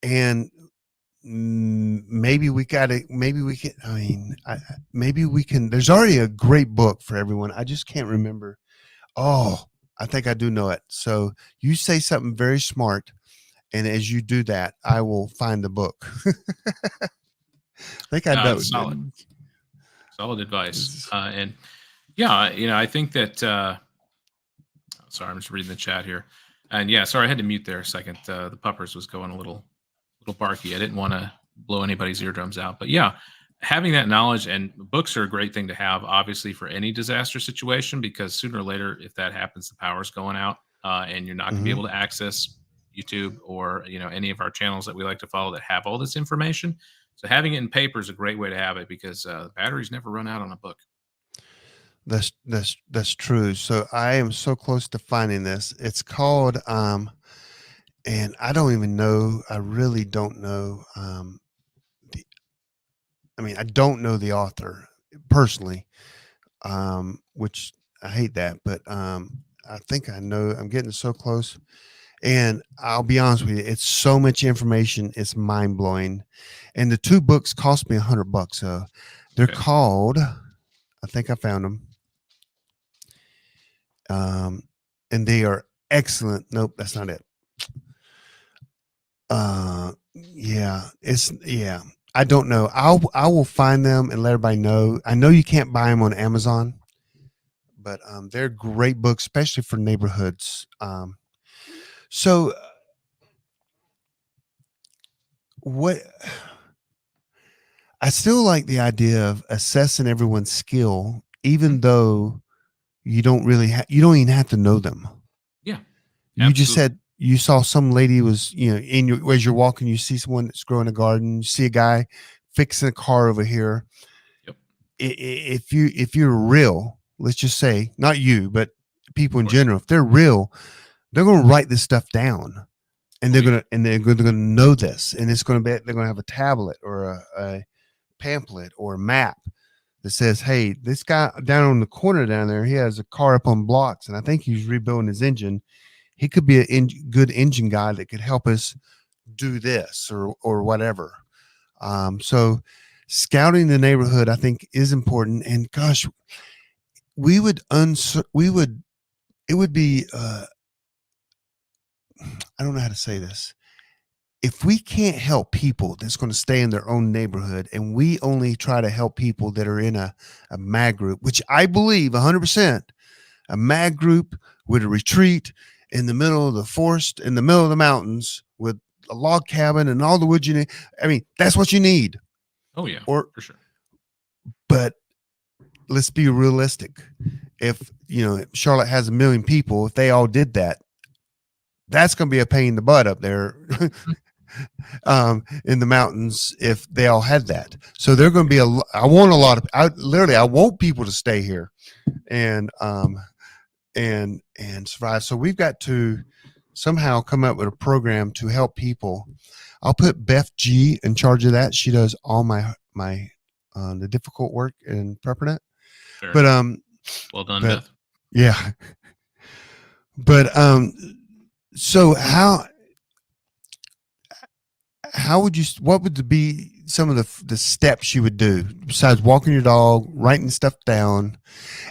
and maybe we got to, maybe we can, I mean, maybe we can, there's already a great book for everyone. I just can't remember. Oh, I think I do know it. So you say something very smart, and as you do that, I will find the book. I think I No, know. it's solid advice. And yeah, I think that, sorry, I'm just reading the chat here. And yeah, sorry, I had to mute there a second. The puppers was going a little barky. I didn't want to blow anybody's eardrums out. But yeah, having that knowledge, and books are a great thing to have, obviously, for any disaster situation, because sooner or later, if that happens, the power's going out, and you're not going to be Mhm. able to access YouTube or any of our channels that we like to follow that have all this information. So having it in paper is a great way to have it because batteries never run out on a book. That's true. So I am so close to finding this. It's called and I don't even know. I really don't know. The, I mean, I don't know the author personally, which I hate that, but I think I know. I'm getting so close. And I'll be honest with you, it's so much information, it's mind blowing. And the 2 books cost me $100. So they're Okay. called, I think I found them. And they are excellent. Nope, that's not it. Yeah. I don't know. I will find them and let everybody know. I know you can't buy them on Amazon, but they're great books, especially for neighborhoods. So what I still like the idea of assessing everyone's skill, even though you don't you don't even have to know them. Yeah. You just Absolutely. said you saw some lady was, in your, as you're walking, you see someone that's growing a garden, you see a guy fixing a car over here. Yep. If you're real, let's just say, not you, but people Of in course. general, if they're real, they're going to write this stuff down, and Oh, yeah. they're going to know this, and it's going to be, they're going to have a tablet or a pamphlet or a map that says, hey, this guy down on the corner down there, he has a car up on blocks, and I think he's rebuilding his engine. He could be a good engine guy that could help us do this or whatever. So scouting the neighborhood, I think, is important. And gosh, we would it would be I don't know how to say this. If we can't help people that's going to stay in their own neighborhood, and we only try to help people that are in a mag group, which I believe 100%, a mag group with a retreat in the middle of the forest, in the middle of the mountains, with a log cabin and all the wood you need. I mean, that's what you need. Oh, yeah. Or, For sure. but let's be realistic. If Charlotte has 1 million people, if they all did that, that's going to be a pain in the butt up there. In the mountains, if they all had that. So they're going to be I want people to stay here and survive. So we've got to somehow come up with a program to help people. I'll put Beth G in charge of that. She does all my the difficult work in PrepperNet. Sure. But Well done, Beth. yeah. But so how would you, what would be some of the steps you would do besides walking your dog, writing stuff down?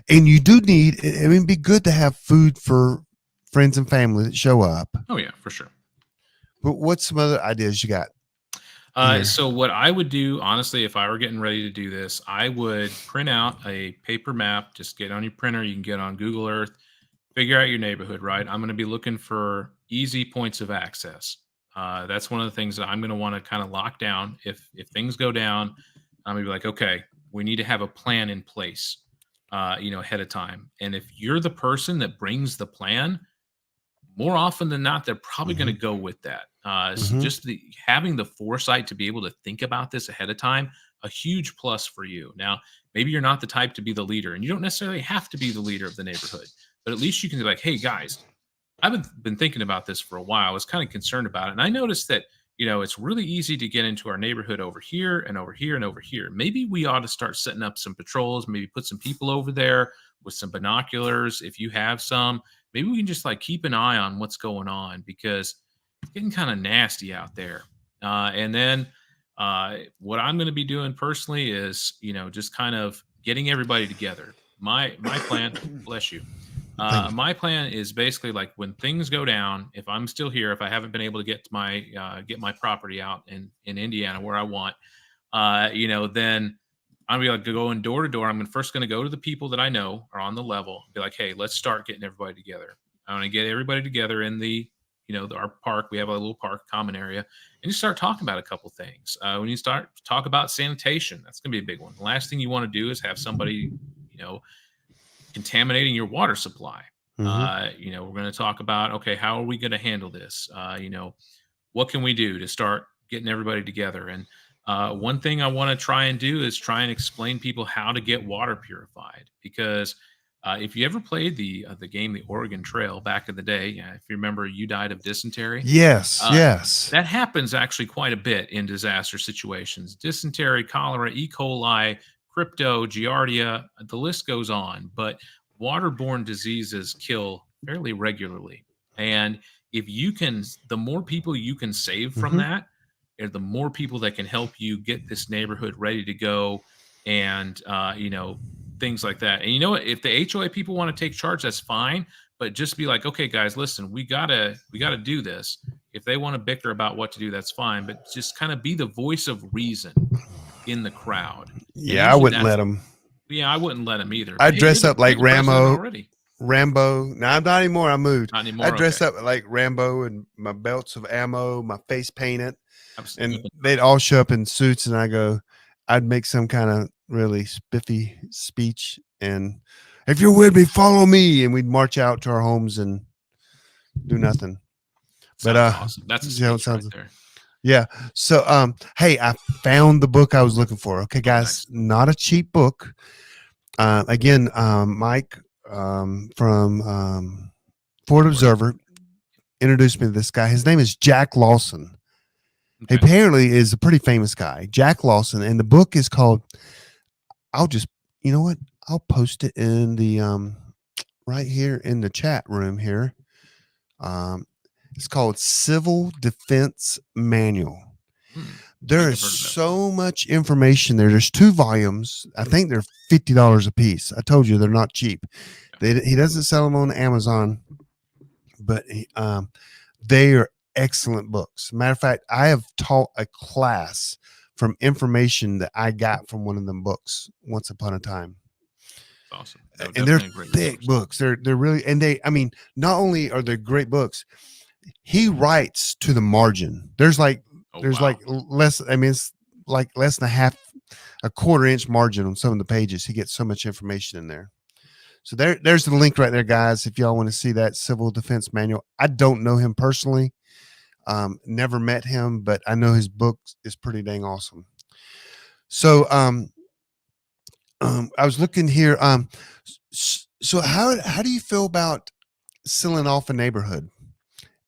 And you do need, I mean, it'd be good to have food for friends and family that show up. Oh, yeah, for sure. But what's some other ideas you got? So what I would do, honestly, if I were getting ready to do this, I would print out a paper map. Just get on your printer. You can get on Google Earth, figure out your neighborhood, right? I'm going to be looking for easy points of access. That's one of the things that I'm going to want to kind of lock down. If things go down, I'm going to be like, okay, we need to have a plan in place, ahead of time. And if you're the person that brings the plan, more often than not, they're probably going to go with that. So just having the foresight to be able to think about this ahead of time, a huge plus for you. Now, maybe you're not the type to be the leader, and you don't necessarily have to be the leader of the neighborhood, but at least you can be like, hey, guys, I've been thinking about this for a while. I was kind of concerned about it. And I noticed that, it's really easy to get into our neighborhood over here and over here and over here. Maybe we ought to start setting up some patrols, maybe put some people over there with some binoculars. If you have some, maybe we can just like keep an eye on what's going on, because it's getting kind of nasty out there. And then what I'm going to be doing personally is, just kind of getting everybody together. My plan, bless you. My plan is basically like when things go down, if I'm still here, if I haven't been able to get my property out in Indiana where I want, then I'm gonna be like going door to door. I'm first gonna go to the people that I know are on the level, be like, hey, let's start getting everybody together. I want to get everybody together in our park. We have a little park common area, and you start talking about a couple things. When you start talk about sanitation, that's gonna be a big one. The last thing you want to do is have somebody, contaminating your water supply. We're going to talk about, okay, how are we going to handle this? What can we do to start getting everybody together? And one thing I want to try and do is try and explain people how to get water purified, because if you ever played the game, the Oregon Trail back in the day, if you remember, you died of dysentery. Yes. That happens actually quite a bit in disaster situations. Dysentery, cholera, E. coli, crypto, giardia, the list goes on. But waterborne diseases kill fairly regularly. And if you can, the more people you can save from Mhm. that, the more people that can help you get this neighborhood ready to go, and things like that. And you know what? If the HOA people want to take charge, that's fine. But just be like, okay, guys, listen, we gotta do this. If they want to bicker about what to do, that's fine. But just kind of be the voice of reason in the crowd. And Yeah, I usually wouldn't that's let them. yeah, I wouldn't let them either. I But hey, dress up you're like the president Rambo. already. Rambo. No, I'm not anymore. I moved. Not I anymore. dressed Okay. up like Rambo and my belts of ammo, my face painted, and Absolutely. they'd all show up in suits, and I'd make some kind of really spiffy speech, and if you're with me, follow me, and we'd march out to our homes and do nothing. But Sounds awesome. That's a yeah, it speech right sounds. there. Yeah. So hey, I found the book I was looking for. Okay, Oh, guys, nice. not a cheap book. Again, Mike from Ford Of course. Observer introduced me to this guy. His name is Jack Lawson. He Okay. apparently is a pretty famous guy, Jack Lawson, and the book is called. I'll just, you know what? I'll post it in the right here in the chat room here. Um, it's called Civil Defense Manual. Hmm. I There think is I've heard of that book. so much information there. There's 2 volumes. I think they're $50 a piece. I told you they're not cheap. He doesn't sell them on Amazon, but they are excellent books. Matter of fact, I have taught a class from information that I got from one of them books once upon a time. It's awesome. No, And they're definitely a great thick resource. books. They're really, and they, I mean, not only are they great books, he writes to the margin. Oh, There's like wow. less. I mean, it's like less than a quarter inch margin on some of the pages. He gets so much information in there. So there's the link right there, guys. If y'all want to see that civil defense manual, I don't know him personally, never met him, but I know his book is pretty dang awesome. So I was looking here. So how do you feel about sealing off a neighborhood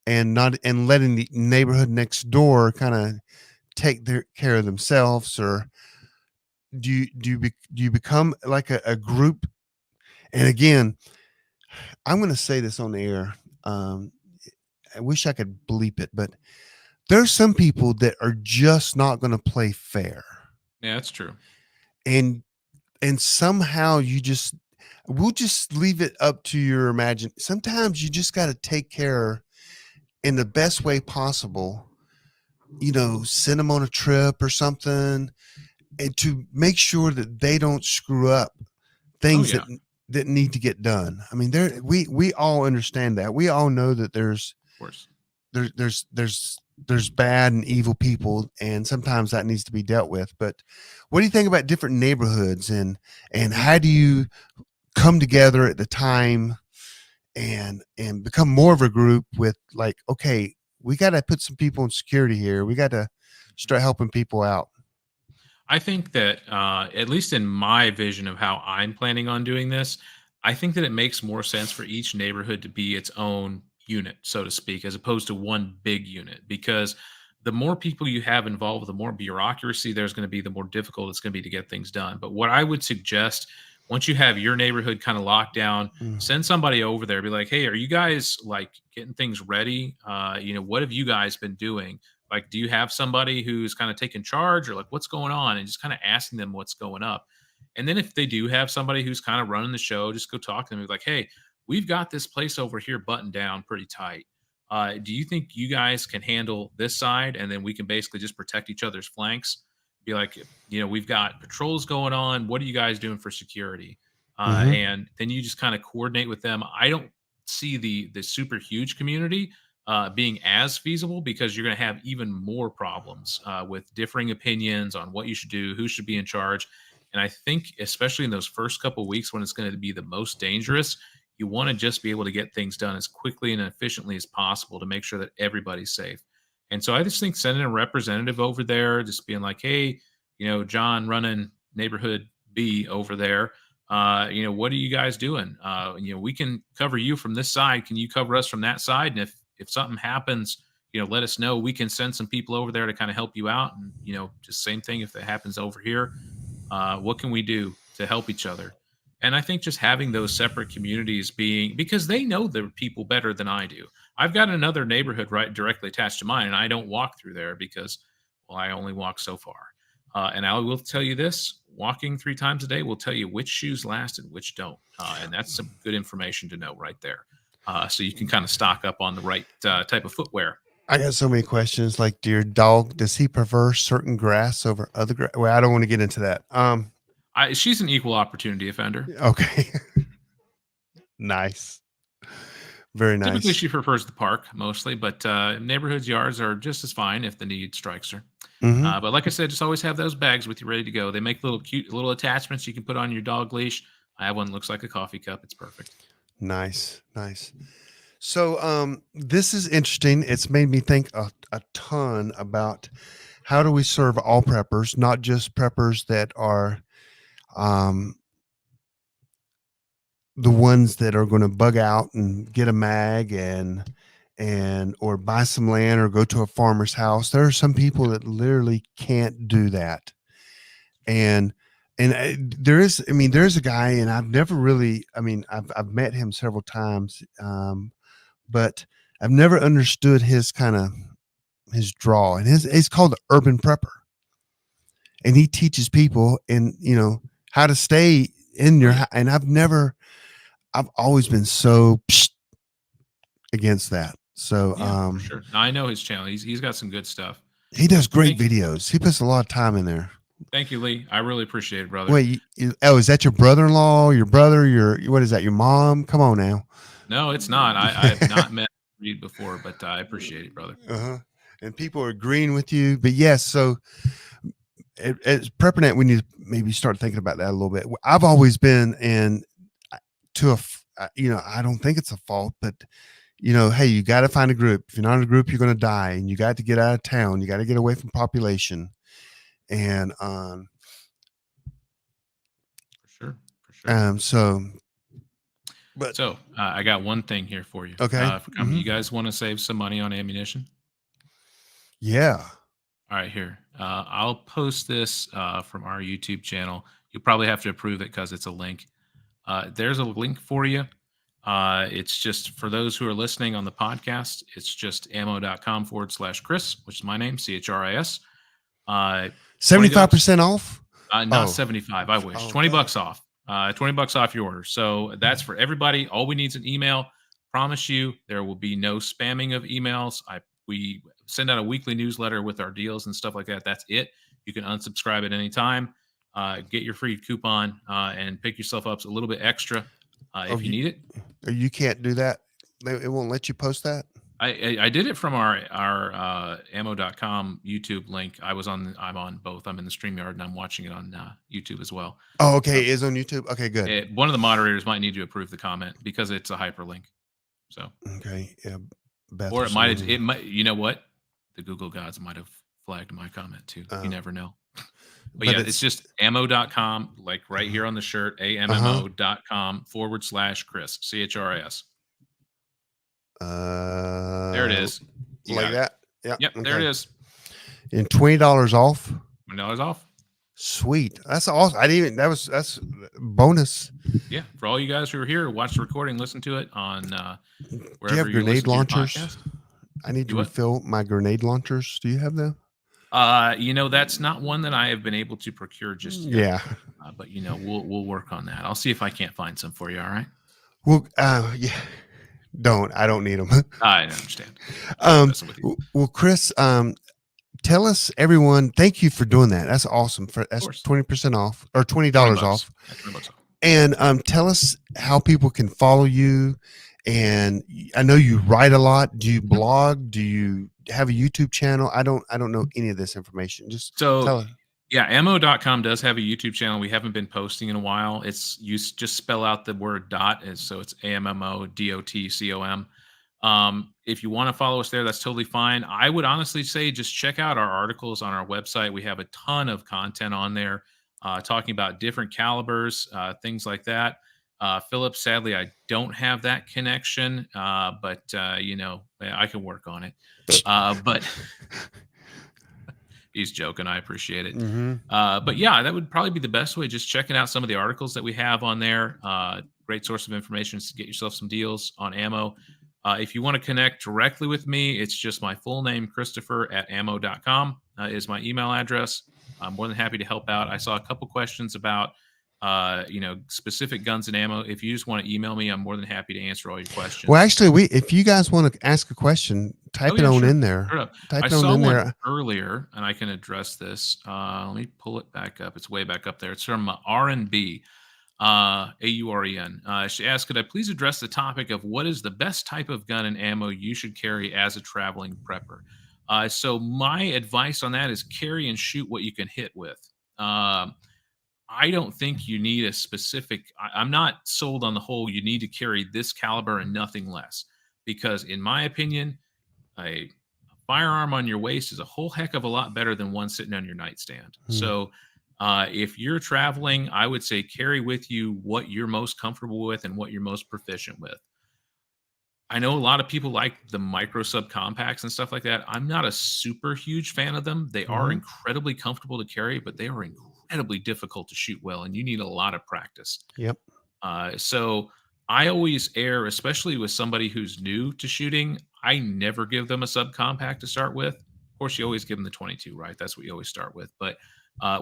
and not and letting the neighborhood next door kind of take their care of themselves, or do you become like a group? And again, I'm going to say this on the air. Um, I wish I could bleep it, but there's some people that are just not going to play fair, Yeah, that's true. and somehow we'll just leave it up to your imagine. Sometimes you just got to take care in the best way possible. Send them on a trip or something, and to make sure that they don't screw up Oh, things yeah. that need to get done. I mean, we all understand that. We all know that Of course. there's bad and evil people, and sometimes that needs to be dealt with. But what do you think about different neighborhoods, and how do you come together at the time and become more of a group with, like, okay, we got to put some people in security here. We got to start helping people out. I think that, at least in my vision of how I'm planning on doing this, I think that it makes more sense for each neighborhood to be its own unit, so to speak, as opposed to one big unit. Because the more people you have involved, the more bureaucracy there's going to be, the more difficult it's going to be to get things done. But what I would suggest, once you have your neighborhood kind of locked down, Mm. send somebody over there, be like, hey, are you guys like getting things ready? What have you guys been doing? Like, do you have somebody who's kind of taking charge, or like what's going on, and just kind of asking them what's going up. And then if they do have somebody who's kind of running the show, just go talk to them. Be like, hey, we've got this place over here buttoned down pretty tight. Do you think you guys can handle this side? And then we can basically just protect each other's flanks. Be like, we've got patrols going on. What are you guys doing for security? Hmm. And then you just kind of coordinate with them. I don't see the super huge community being as feasible, because you're going to have even more problems with differing opinions on what you should do, who should be in charge. And I think, especially in those first couple weeks when it's going to be the most dangerous, you want to just be able to get things done as quickly and efficiently as possible to make sure that everybody's safe. And so I just think sending a representative over there, just being like, hey, John running neighborhood B over there, what are you guys doing? We can cover you from this side. Can you cover us from that side? And if something happens, let us know. We can send some people over there to kind of help you out. And, just same thing if it happens over here. What can we do to help each other? And I think just having those separate communities being, because they know the people better than I do. I've got another neighborhood right directly attached to mine, and I don't walk through there because, well, I only walk so far. And I will tell you this: walking 3 times a day will tell you which shoes last and which don't, and that's some good information to know right there. So you can kind of stock up on the right type of footwear. I got so many questions. Like, do your dog, does he prefer certain grass over other grass? Well, I don't want to get into that. She's an equal opportunity offender. Okay. Nice. Very nice. Typically, she prefers the park mostly, but neighborhoods, yards are just as fine if the need strikes her. Mhm. But like I said, just always have those bags with you ready to go. They make little cute little attachments you can put on your dog leash. I have one that looks like a coffee cup. It's perfect. Nice. So this is interesting. It's made me think a ton about how do we serve all preppers, not just preppers that are the ones that are going to bug out and get a mag and or buy some land or go to a farmer's house. There are some people that literally can't do that. And there's a guy, and I've never really, I've met him several times, but I've never understood his his draw, and he's called the urban prepper, and he teaches people how to stay in your house. And I've always been so against that. So For sure. Now, I know his channel. He's got some good stuff. he does great videos. He puts a lot of time in there. Thank you, Lee. I really appreciate it, brother. Wait, is that your brother-in-law, your brother, what is that, your mom? Come on now. No, it's not. I have not met Reed before, but I appreciate it, brother. And people are agreeing with you. But yes, so at PrepperNet, we need to maybe start thinking about that a little bit. I've always been I don't think it's a fault, but hey, you got to find a group. If you're not in a group, you're going to die, and you got to get out of town. You got to get away from population. And For sure. So I got one thing here for you. Okay. You guys want to save some money on ammunition? Yeah. All right, here. I'll post this from our YouTube channel. You'll probably have to approve it because it's a link. There's a link for you. It's just for those who are listening on the podcast. It's just ammo.com/Chris, which is my name, CHRIS. 75% off? Not 75. I wish. $20 off. $20 off your order. So that's for everybody. All we need is an email. Promise you, there will be no spamming of emails. We send out a weekly newsletter with our deals and stuff like that. That's it. You can unsubscribe at any time. Get your free coupon and pick yourself up a little bit extra if you need it. You can't do that. It won't let you post that. I did it from our ammo.com YouTube link. I'm on both. I'm in the StreamYard and I'm watching it on YouTube as well. Oh, okay. It is on YouTube. Okay, good. One of the moderators might need to approve the comment because it's a hyperlink. So okay, yeah. Or it might. You know what? The Google gods might have flagged my comment too. You never know. But yeah, it's just ammo.com, like right here on the shirt, ammo.com/Chris, CHRIS. There it is. Like that? Yeah. Yep, there it is. And $20 off? $20 off. Sweet. That's awesome. That's bonus. Yeah. For all you guys who are here, watch the recording, listen to it on wherever do you have grenade launchers? I need to refill my grenade launchers. Do you have them? That's not one that I have been able to procure just yet. Yeah. But we'll work on that. I'll see if I can't find some for you. All right. Well, yeah. I don't need them. I understand. Well, Chris, tell us, everyone, thank you for doing that. That's awesome. That's 20% off or $20 off. $20 off. And tell us how people can follow you. And I know you write a lot. Do you blog? Do you have a YouTube channel? I don't know any of this information. Just tell us. Yeah, ammo.com does have a YouTube channel. We haven't been posting in a while. You just spell out the word dot, so it's AMMODOTCOM. If you want to follow us there, that's totally fine. I would honestly say just check out our articles on our website. We have a ton of content on there talking about different calibers, things like that. Philip, sadly, I don't have that connection, but I can work on it. But He's joking. I appreciate it. Mm-hmm. But yeah, that would probably be the best way. Just checking out some of the articles that we have on there. Great source of information to get yourself some deals on ammo. If you want to connect directly with me, it's just my full name, Christopher at ammo.com is my email address. I'm more than happy to help out. I saw a couple questions about, specific guns and ammo. If you just want to email me, I'm more than happy to answer all your questions. Well, actually, if you guys want to ask a question, type it on sure. in there. Sure. Type I it on saw in one there. earlier, and I can address this. Let me pull it back up. It's way back up there. It's from R&B, AUREN. She asked, could I please address the topic of what is the best type of gun and ammo you should carry as a traveling prepper? So my advice on that is carry and shoot what you can hit with. I don't think you need a specific. I'm not sold on the whole. You need to carry this caliber and nothing less, because in my opinion, a firearm on your waist is a whole heck of a lot better than one sitting on your nightstand. So if you're traveling, I would say carry with you what you're most comfortable with and what you're most proficient with. I know a lot of people like the micro subcompacts and stuff like that. I'm not a super huge fan of them. They are incredibly comfortable to carry, but they are incredibly difficult to shoot well, and you need a lot of practice. Yep. So I always err, especially with somebody who's new to shooting. I never give them a subcompact to start with. Of course, you always give them the 22, right? That's what you always start with. But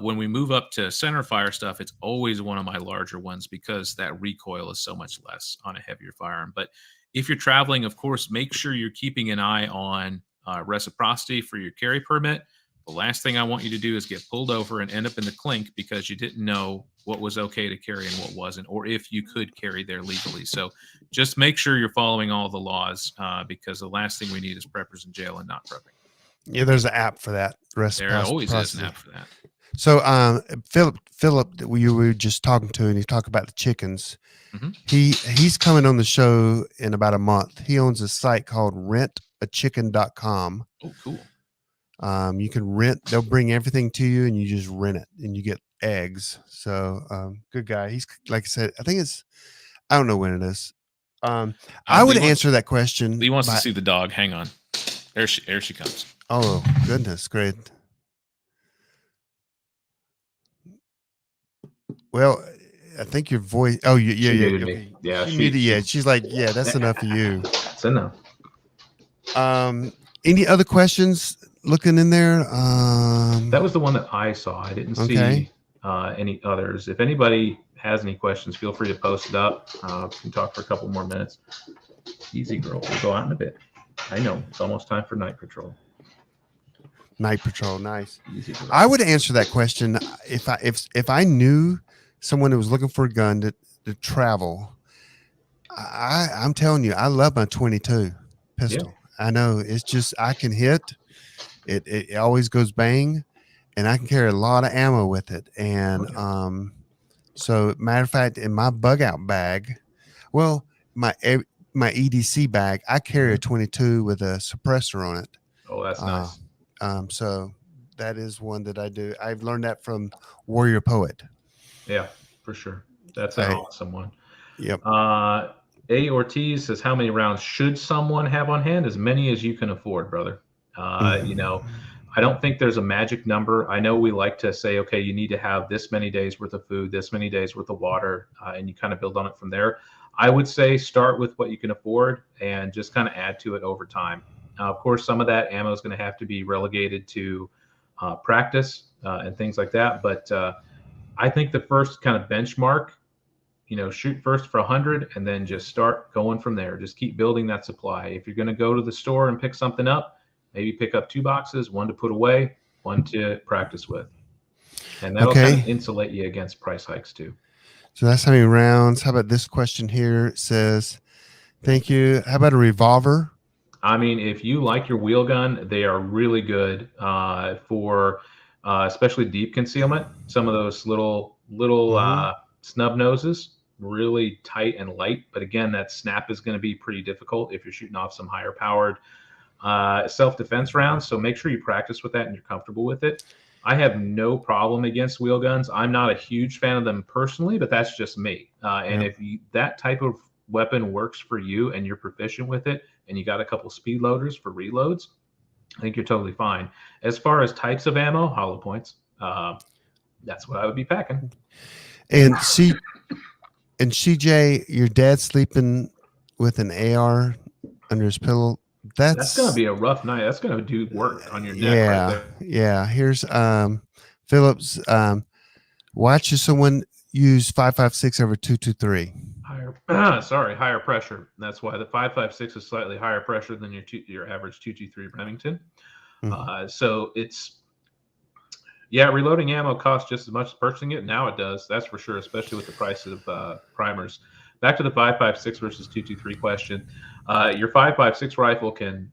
when we move up to center fire stuff, it's always one of my larger ones because that recoil is so much less on a heavier firearm. But if you're traveling, of course, make sure you're keeping an eye on reciprocity for your carry permit. The last thing I want you to do is get pulled over and end up in the clink because you didn't know what was okay to carry and what wasn't, or if you could carry there legally. So just make sure you're following all the laws because the last thing we need is preppers in jail and not prepping. Yeah, there's an app for that. There always is an app for that. So Philip, that you were just talking to, and he talked about the chickens. He's coming on the show in about a month. He owns a site called rentachicken.com. Oh, cool. You can rent, they'll bring everything to you and you just rent it and you get eggs. So good guy. He's, like I said, I don't know when it is. I would answer that question. He wants to see the dog. Hang on. There she comes. Oh, goodness. Great. Well, I think your voice. Oh, yeah. Me. Yeah. She's like, yeah, that's enough of you. That's enough. Any other questions looking in there? That was the one that I saw. I didn't see any others. If anybody has any questions, feel free to post it up. We can talk for a couple more minutes. Easy, girl. We'll go out in a bit. I know it's almost time for night patrol. Night patrol, nice. Easy, girl. I would answer that question if I knew someone who was looking for a gun to travel. I'm telling you, I love my 22 pistol. Yeah. I know it's just I can hit. It always goes bang, and I can carry a lot of ammo with it. And so matter of fact, in my bug out bag, well, my EDC bag, I carry a 22 with a suppressor on it. Oh, that's nice. So that is one that I do. I've learned that from Warrior Poet. Yeah, for sure. That's an awesome one. Yep. A. Ortiz says, how many rounds should someone have on hand? As many as you can afford, brother. You know, I don't think there's a magic number. I know we like to say, okay, you need to have this many days worth of food, this many days worth of water, and you kind of build on it from there. I would say start with what you can afford and just kind of add to it over time. Of course, some of that ammo is going to have to be relegated to practice and things like that. But I think the first kind of benchmark, you know, shoot first for 100 and then just start going from there. Just keep building that supply. If you're going to go to the store and pick something up, maybe pick up 2 boxes, one to put away, one to practice with. And that'll kind of insulate you against price hikes too. So that's how many rounds. How about this question here? It says, thank you. How about a revolver? I mean, if you like your wheel gun, they are really good for especially deep concealment. Some of those little snub noses, really tight and light. But again, that snap is going to be pretty difficult if you're shooting off some higher powered self-defense rounds. So make sure you practice with that and you're comfortable with it. I have no problem against wheel guns. I'm not a huge fan of them personally, but that's just me. And if that type of weapon works for you and you're proficient with it and you got a couple speed loaders for reloads, I think you're totally fine. As far as types of ammo, hollow points, that's what I would be packing. And CJ, your dad sleeping with an AR under his pillow. That's going to be a rough night. That's going to do work on your neck right there. Yeah. Here's Phillips. Watch someone use 5.56 over 2.23. Higher pressure. That's why the 5.56 is slightly higher pressure than your average 2.23 Remington. So it's reloading ammo costs just as much as purchasing it. Now it does. That's for sure, especially with the price of primers. Back to the 5.56 versus 2.23 question. Your 5.56 rifle can,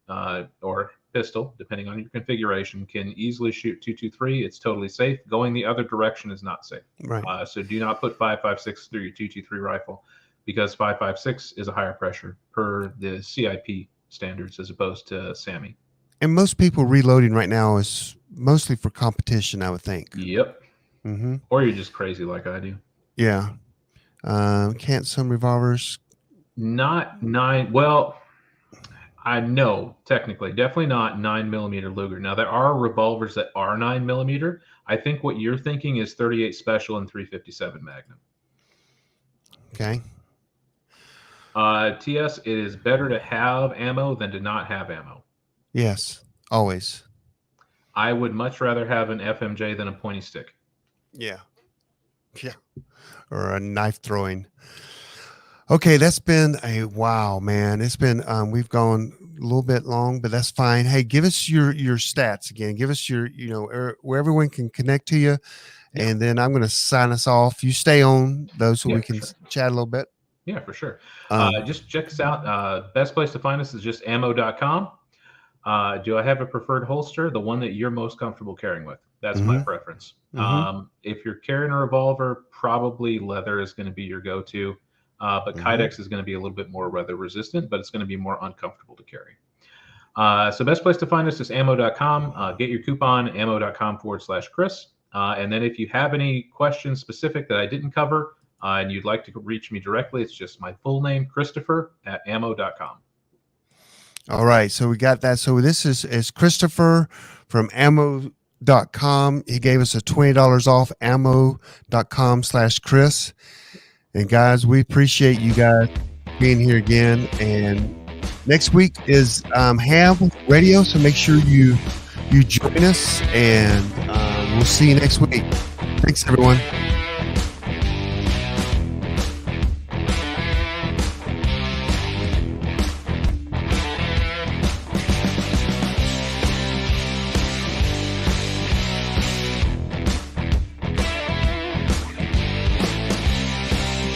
or pistol, depending on your configuration, can easily shoot 2.23. It's totally safe. Going the other direction is not safe. Right. So do not put 5.56 through your 2.23 rifle, because 5.56 is a higher pressure per the CIP standards as opposed to SAMI. And most people reloading right now is mostly for competition, I would think. Yep. Mm-hmm. Or you're just crazy like I do. Yeah. Can't some revolvers? Not 9. Well, I know technically, definitely not 9mm Luger. Now there are revolvers that are 9mm. I think what you're thinking is 38 Special and 357 Magnum. Okay. TS, it is better to have ammo than to not have ammo. Yes, always. I would much rather have an FMJ than a pointy stick. Yeah. Or a knife throwing. Okay, that's been a wow, man. It's been we've gone a little bit long, but that's fine. Hey, give us your stats again. Give us your, where everyone can connect to you. Yeah. And then I'm going to sign us off. You stay on those so we can chat a little bit. Yeah, for sure. Just check us out. Best place to find us is just ammo.com. Do I have a preferred holster? The one that you're most comfortable carrying with. That's my preference. If you're carrying a revolver, probably leather is going to be your go-to. But Kydex is going to be a little bit more weather resistant, but it's going to be more uncomfortable to carry. So best place to find us is ammo.com. Get your coupon, ammo.com/Chris. And then if you have any questions specific that I didn't cover and you'd like to reach me directly, it's just my full name, Christopher at ammo.com. All right. So we got that. So this is Christopher from ammo.com. He gave us a $20 off, ammo.com/Chris. And guys, we appreciate you guys being here again. And next week is Ham Radio. So make sure you join us, and we'll see you next week. Thanks, everyone.